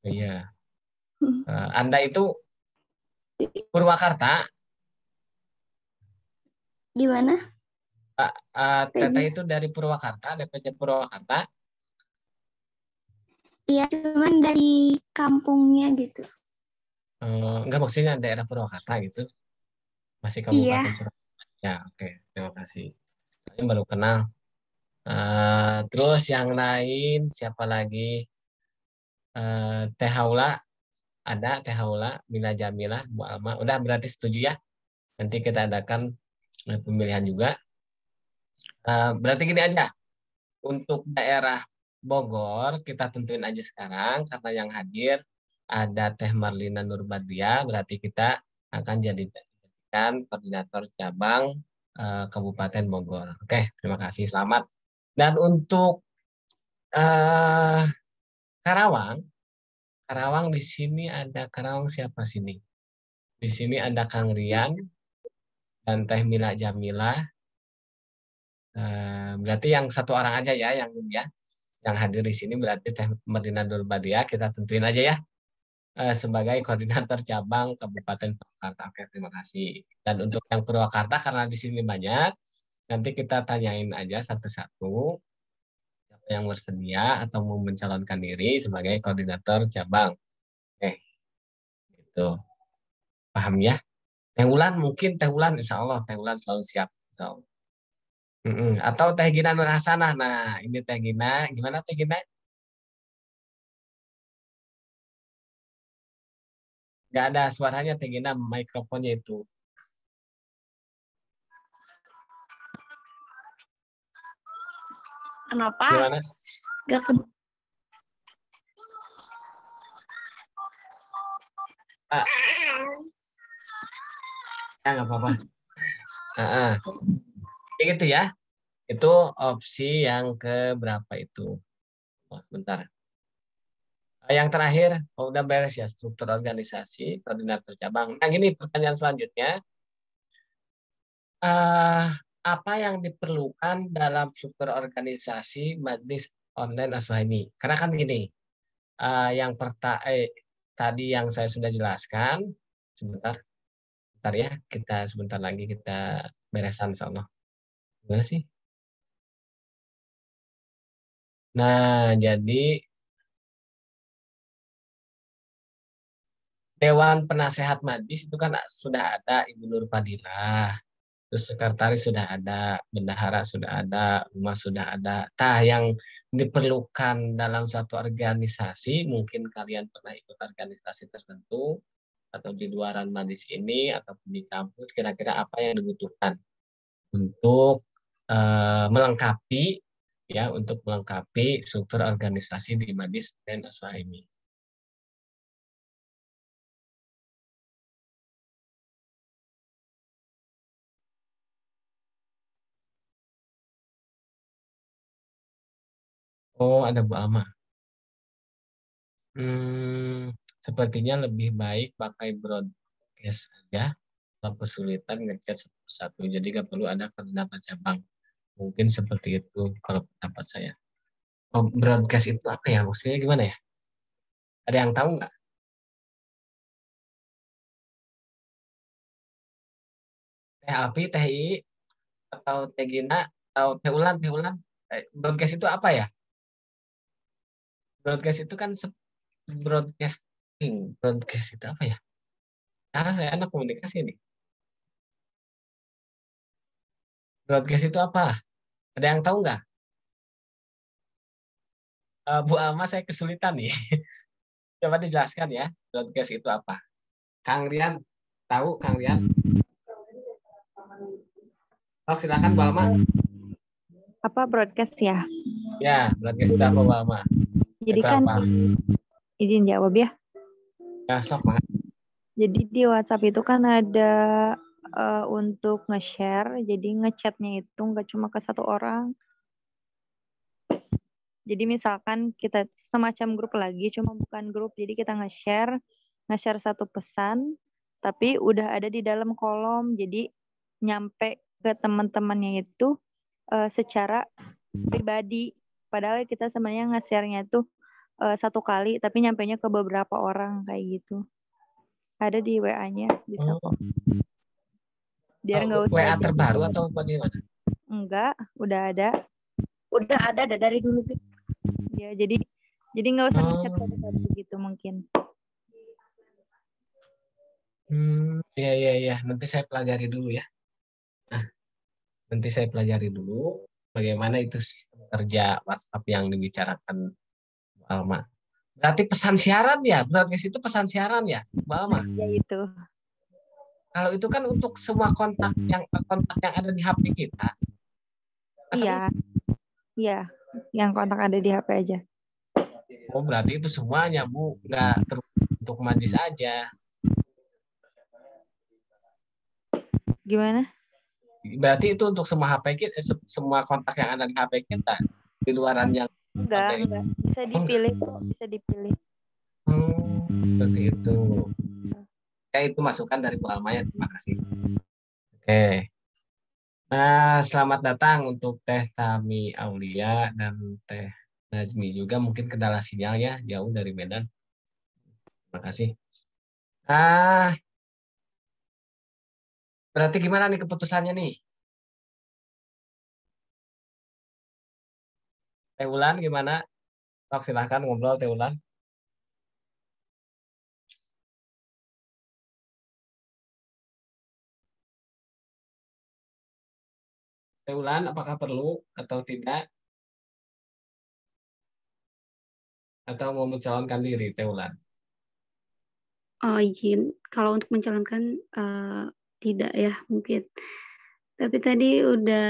Iya. Anda itu Purwakarta, Gimana? Teteh itu dari Purwakarta, DPC Purwakarta. Iya, cuman dari kampungnya gitu. Enggak maksudnya daerah Purwakarta gitu. Masih Iya. Kabupaten Purwakarta. Ya, oke. Terima kasih. Saya baru kenal. Terus yang lain siapa lagi? Teh Haula ada, Teh Haula, Mila Jamilah, Bu Alma. Udah berarti setuju ya? Nanti kita adakan pemilihan juga. Berarti gini aja. Untuk daerah Bogor kita tentuin aja sekarang karena yang hadir ada Teh Marlina Nurbadria. Berarti kita akan jadikan koordinator cabang Kabupaten Bogor. Oke, terima kasih. Selamat. Dan untuk eh, Karawang, Karawang di sini ada Karawang siapa sini? Di sini ada Kang Rian dan Teh Mila Jamilah. Berarti yang satu orang aja ya, yang ya. yang hadir di sini berarti Teh Merdina Nurbadia, kita tentuin aja ya sebagai koordinator cabang Kabupaten Purwakarta. Oke, terima kasih. Dan untuk yang Purwakarta karena di sini banyak, nanti kita tanyain aja satu-satu siapa yang bersedia atau mau mencalonkan diri sebagai koordinator cabang. Oke, itu paham ya? Teh Ulan mungkin Teh Ulan, insya Allah Teh Ulan selalu siap. Insya Allah. Atau Teh Gina Nur Hasanah. Nah, ini Teh Gina. Gimana Teh Gina? Nggak ada suaranya Teh Gina, mikrofonnya itu. Kenapa? Gimana? Gak ke... Ya, nggak apa-apa. Kayak gitu ya. Itu opsi yang ke berapa itu? Oh, bentar. Yang terakhir, udah beres ya struktur organisasi, koordinator cabang. Nah, gini pertanyaan selanjutnya. Apa yang diperlukan dalam struktur organisasi Majlis Online Aswahimi? Karena kan gini, yang tadi yang saya sudah jelaskan, sebentar ya, kita sebentar lagi kita beresan soalnya. Gimana sih? Nah, jadi Dewan Penasehat Majlis itu kan sudah ada Ibu Nur Fadilah, terus sekretaris sudah ada, bendahara sudah ada, rumah sudah ada. Nah, yang diperlukan dalam satu organisasi, mungkin kalian pernah ikut organisasi tertentu, atau di luaran majlis ini, atau di kampus, kira-kira apa yang dibutuhkan untuk melengkapi, ya, untuk melengkapi struktur organisasi di Majlis dan Aswahimi. Oh, ada Bu Alma. Sepertinya lebih baik pakai broadcast aja. Kalau kesulitan ngechat satu persatu. Jadi nggak perlu ada koordinator cabang. Mungkin seperti itu kalau pendapat saya. Oh, broadcast itu apa ya? Maksudnya gimana ya? Ada yang tahu nggak? Teh Api, Teh I, atau Teh Gina, atau Teh Ulan, Teh Ulan. Broadcast itu apa ya? Broadcast itu kan broadcasting. Broadcast itu apa ya? Karena saya anak komunikasi nih. Broadcast itu apa? Ada yang tahu nggak? Bu Alma, saya kesulitan nih. Coba dijelaskan ya, broadcast itu apa? Kang Rian, tahu Kang Rian? Oh, silakan Bu Alma. Apa broadcast ya? Ya, broadcast itu apa Bu Alma? Jadi kan izin jawab ya. Ya, sok Mak. Jadi di WhatsApp itu kan ada untuk nge-share, jadi ngechatnya itu nggak cuma ke satu orang. Jadi misalkan kita semacam grup lagi, cuma bukan grup. Jadi kita nge-share satu pesan, tapi udah ada di dalam kolom. Jadi nyampe ke teman-temannya itu secara pribadi. Padahal kita sebenarnya nge-share-nya itu satu kali, tapi nyampainya ke beberapa orang kayak gitu. Ada di WA-nya, bisa kok. Biar nggak usah WA terbaru atau bagaimana? Enggak, udah ada. Udah ada dari dulu. Ya, jadi nggak usah ngechat satu-satu gitu mungkin. Iya. Nanti saya pelajari dulu ya. Nah, nanti saya pelajari dulu bagaimana itu sistem kerja WhatsApp yang dibicarakan Bu Alma. Berarti pesan siaran ya? Broadcast itu pesan siaran ya, Bu Alma? Ya itu. Kalau itu kan untuk semua kontak yang ada di HP kita. Iya. Iya, yang kontak ada di HP aja. Oh, berarti itu semuanya, Bu. Nggak terus untuk majlis aja. Gimana? Berarti itu untuk semua HP kita, semua kontak yang ada di HP kita. Di luaran yang Enggak. Bisa dipilih kok, bisa dipilih. Seperti itu. Ya, itu masukan dari Bu Alma ya. Terima kasih. Oke. Nah, selamat datang untuk Teh Tami Aulia dan Teh Nazmi juga mungkin kendala sinyalnya jauh dari Medan. Terima kasih. Berarti gimana nih keputusannya nih? Teh Ulan gimana? Sok silahkan ngobrol Teh Ulan. Teh Ulan apakah perlu atau tidak? Atau mau mencalonkan diri Teh Ulan? Oh, izin. Kalau untuk mencalonkan tidak ya mungkin. Tapi tadi udah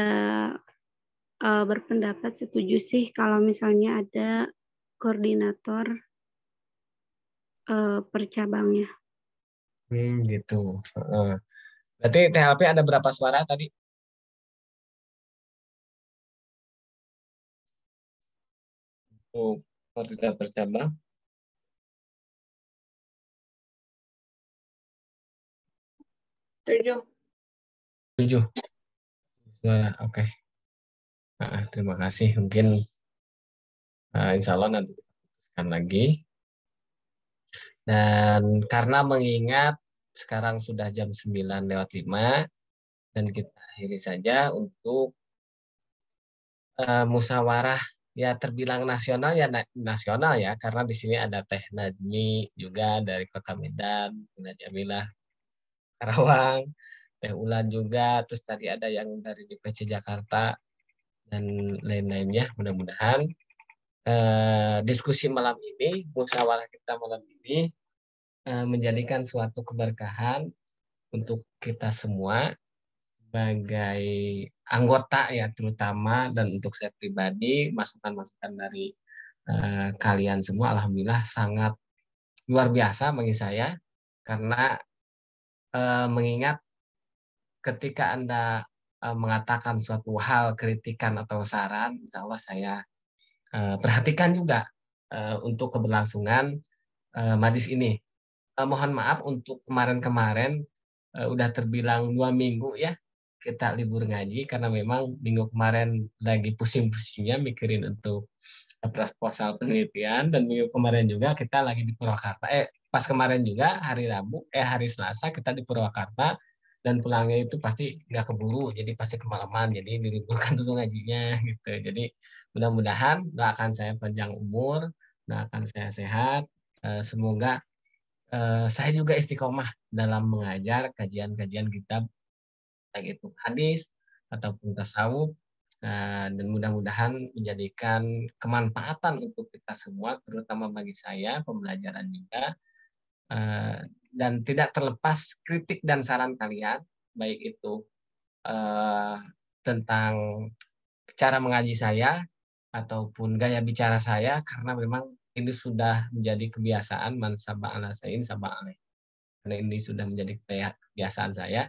berpendapat setuju sih kalau misalnya ada koordinator per cabangnya. Gitu. Berarti THP ada berapa suara tadi? Oh, koordinator per cabang. 7. 7 suara. Oke. Terima kasih. Mungkin insya Allah nanti kita putuskan lagi. Dan karena mengingat sekarang sudah jam 9:05 dan kita akhiri saja untuk musyawarah ya terbilang nasional ya nasional ya karena di sini ada Teh Najmi juga dari Kota Medan, Bunda Jamilah Karawang, Teh Ulan juga, terus tadi ada yang dari DPC Jakarta dan lain-lainnya. Mudah-mudahan diskusi malam ini, musyawarah kita malam ini menjadikan suatu keberkahan untuk kita semua sebagai anggota ya terutama dan untuk saya pribadi masukan-masukan dari kalian semua alhamdulillah sangat luar biasa bagi saya karena mengingat ketika Anda mengatakan suatu hal kritikan atau saran insya Allah saya perhatikan juga untuk keberlangsungan majlis ini. Mohon maaf untuk kemarin-kemarin udah terbilang 2 minggu ya kita libur ngaji karena memang minggu kemarin lagi pusing-pusingnya mikirin untuk proposal penelitian dan minggu kemarin juga kita lagi di Purwakarta. Pas kemarin juga hari Selasa kita di Purwakarta dan pulangnya itu pasti nggak keburu jadi pasti kemalaman jadi diliburkan dulu ngajinya gitu. Jadi mudah-mudahan doakan saya panjang umur, doakan saya sehat. Semoga saya juga istiqomah dalam mengajar kajian-kajian kitab baik itu hadis ataupun tasawuf dan mudah-mudahan menjadikan kemanfaatan untuk kita semua terutama bagi saya pembelajaran juga dan tidak terlepas kritik dan saran kalian baik itu tentang cara mengaji saya ataupun gaya bicara saya karena memang ini sudah menjadi kebiasaan man sabah ala sayin sabah alaih. Karena ini sudah menjadi kebiasaan saya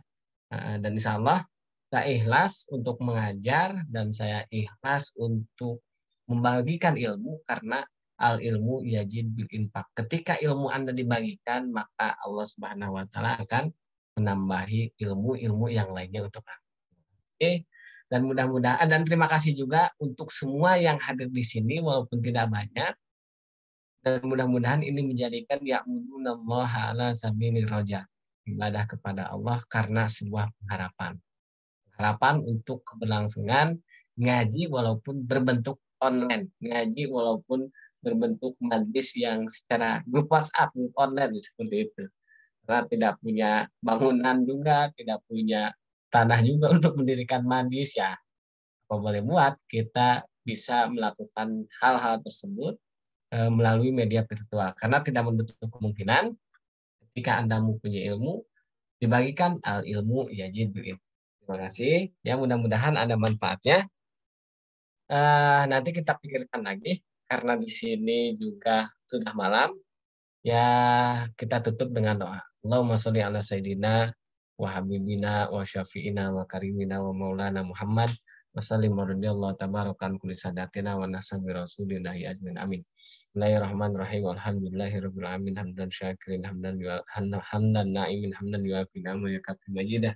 dan insya Allah saya ikhlas untuk mengajar dan saya ikhlas untuk membagikan ilmu karena al ilmu yajid bil infak. Ketika ilmu Anda dibagikan maka Allah Subhanahu wa taala akan menambahi ilmu-ilmu yang lainnya untuk Anda. Oke. Dan mudah-mudahan dan terima kasih juga untuk semua yang hadir di sini walaupun tidak banyak. Dan mudah-mudahan ini menjadikan ya'budunallaha ala sabilir raja. Ibadah kepada Allah karena sebuah pengharapan. Harapan untuk keberlangsungan ngaji walaupun berbentuk online. Ngaji walaupun berbentuk majlis yang secara grup WhatsApp, grup online seperti itu. Karena tidak punya bangunan juga, tidak punya tanah juga untuk mendirikan majlis ya. Apa boleh buat, kita bisa melakukan hal-hal tersebut melalui media virtual karena tidak menutup kemungkinan ketika Anda mempunyai ilmu dibagikan al ilmu yajid bil ilmu. Terima kasih ya mudah-mudahan ada manfaatnya. Nanti kita pikirkan lagi karena di sini juga sudah malam ya kita tutup dengan doa. Allahumma sholli ala sayyidina wa habibina wa syafi'ina wa karimina wa maulana Muhammad wa sallim radhiyallahu tabarakan kulli sadatina wa nasabi rasulillahi ajmin amin. Bismillahirrahmanirrahim. Alhamdulillahirabbil alamin hamdan syakirin hamdan na'imin hamdan yuafi ni'amahu wa yakfi majidah.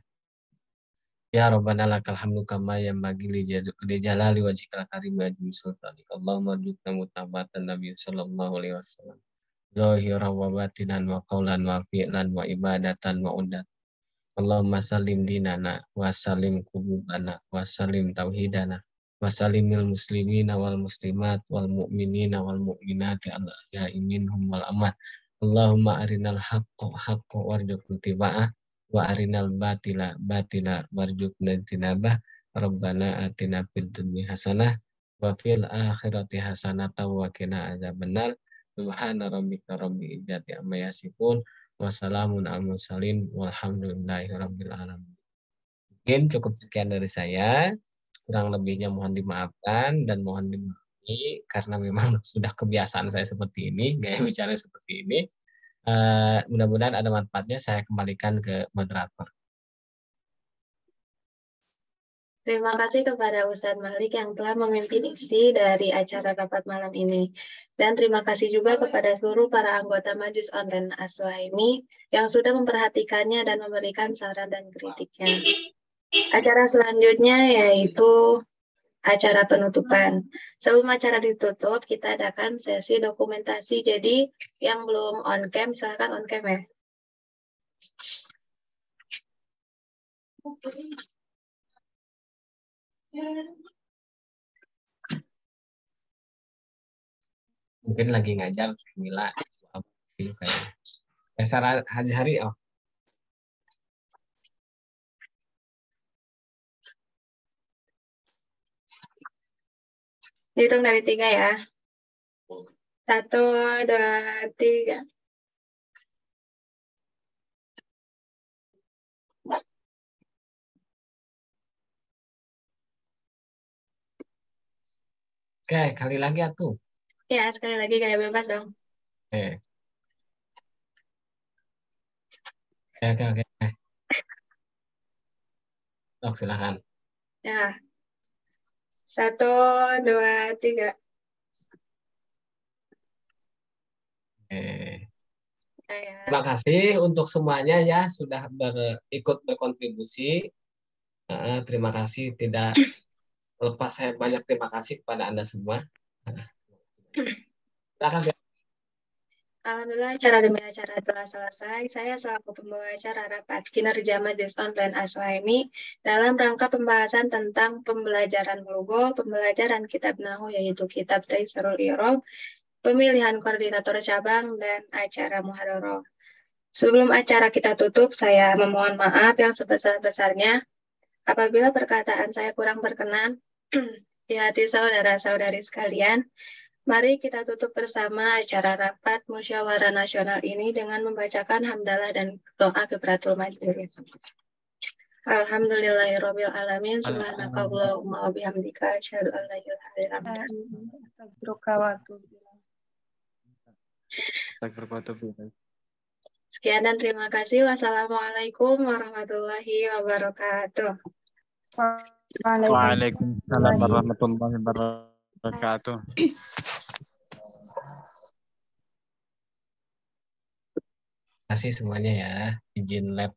Ya Rabbana lakal hamdu kama yanbaghi li jalali wajhikal karim wa ajmi sultanik. Allahumma rzuqna mutabatan Nabi sallallahu alaihi wasallam. Zahiran wa batinan wa qaulan wa fi'lan wa ibadatan wa udat. Allahumma salim dinana wa salim qulubana wa salim tauhidana wa salimil muslimina wal muslimat wal mu'minina wal mu'minati al ahya'i minhum wal amwat. Allahumma arinal haqqo haqqo warzuqna tiba'ah wa arinal batila batila warzuqna tinabah. Rabbana atina fid dunya hasanah wa fil akhirati hasanah wa qina adzabannar. Subhana rabbika rabbil izzati amma yasifun. Wassalamun al mursalin walhamdulillahi rabbil alamin. Mungkin cukup sekian dari saya. Kurang lebihnya mohon dimaafkan dan mohon dimaklumi karena memang sudah kebiasaan saya seperti ini, gaya bicara seperti ini. Mudah-mudahan ada manfaatnya. Saya kembalikan ke moderator. Terima kasih kepada Ustadz Malik yang telah memimpin isi dari acara rapat malam ini. Dan terima kasih juga kepada seluruh para anggota Majlis Online Aswaimi yang sudah memperhatikannya dan memberikan saran dan kritiknya. Acara selanjutnya yaitu acara penutupan. Sebelum acara ditutup, kita adakan sesi dokumentasi. Jadi yang belum on cam, silakan on cam ya. Mungkin lagi ngajar Mila gitu kayaknya. Sarah Haji Hari oh. Hitung dari 3 ya. 1, 2, 3. Oke, kali lagi atuh. Ya, sekali lagi gaya bebas dong. Oke. Dok, silakan. Ya. 1, 2, 3. Terima kasih untuk semuanya ya sudah ikut berkontribusi. Terima kasih, tidak lepas saya banyak terima kasih kepada Anda semua. Alhamdulillah acara demi acara telah selesai. Saya selaku pembawa acara rapat kinerja Majlis Online Aswaimi dalam rangka pembahasan tentang pembelajaran logo, pembelajaran kitab Nahwu yaitu kitab Taisirul I'rab, pemilihan koordinator cabang, dan acara muhadharah. Sebelum acara kita tutup, saya memohon maaf yang sebesar-besarnya apabila perkataan saya kurang berkenan di hati saudara-saudari sekalian. Mari kita tutup bersama acara rapat musyawarah nasional ini dengan membacakan hamdalah dan doa kifaratul majelis. Alhamdulillahirabbil alamin. Subhanakallahumma wa bihamdika asyhadu an la ilaha illa anta astaghfiruka wa atubu ilaik. Sekian dan terima kasih. Wassalamualaikum warahmatullahi wabarakatuh. Waalaikumsalam warahmatullahi wabarakatuh. Terima kasih semuanya ya. Izin lab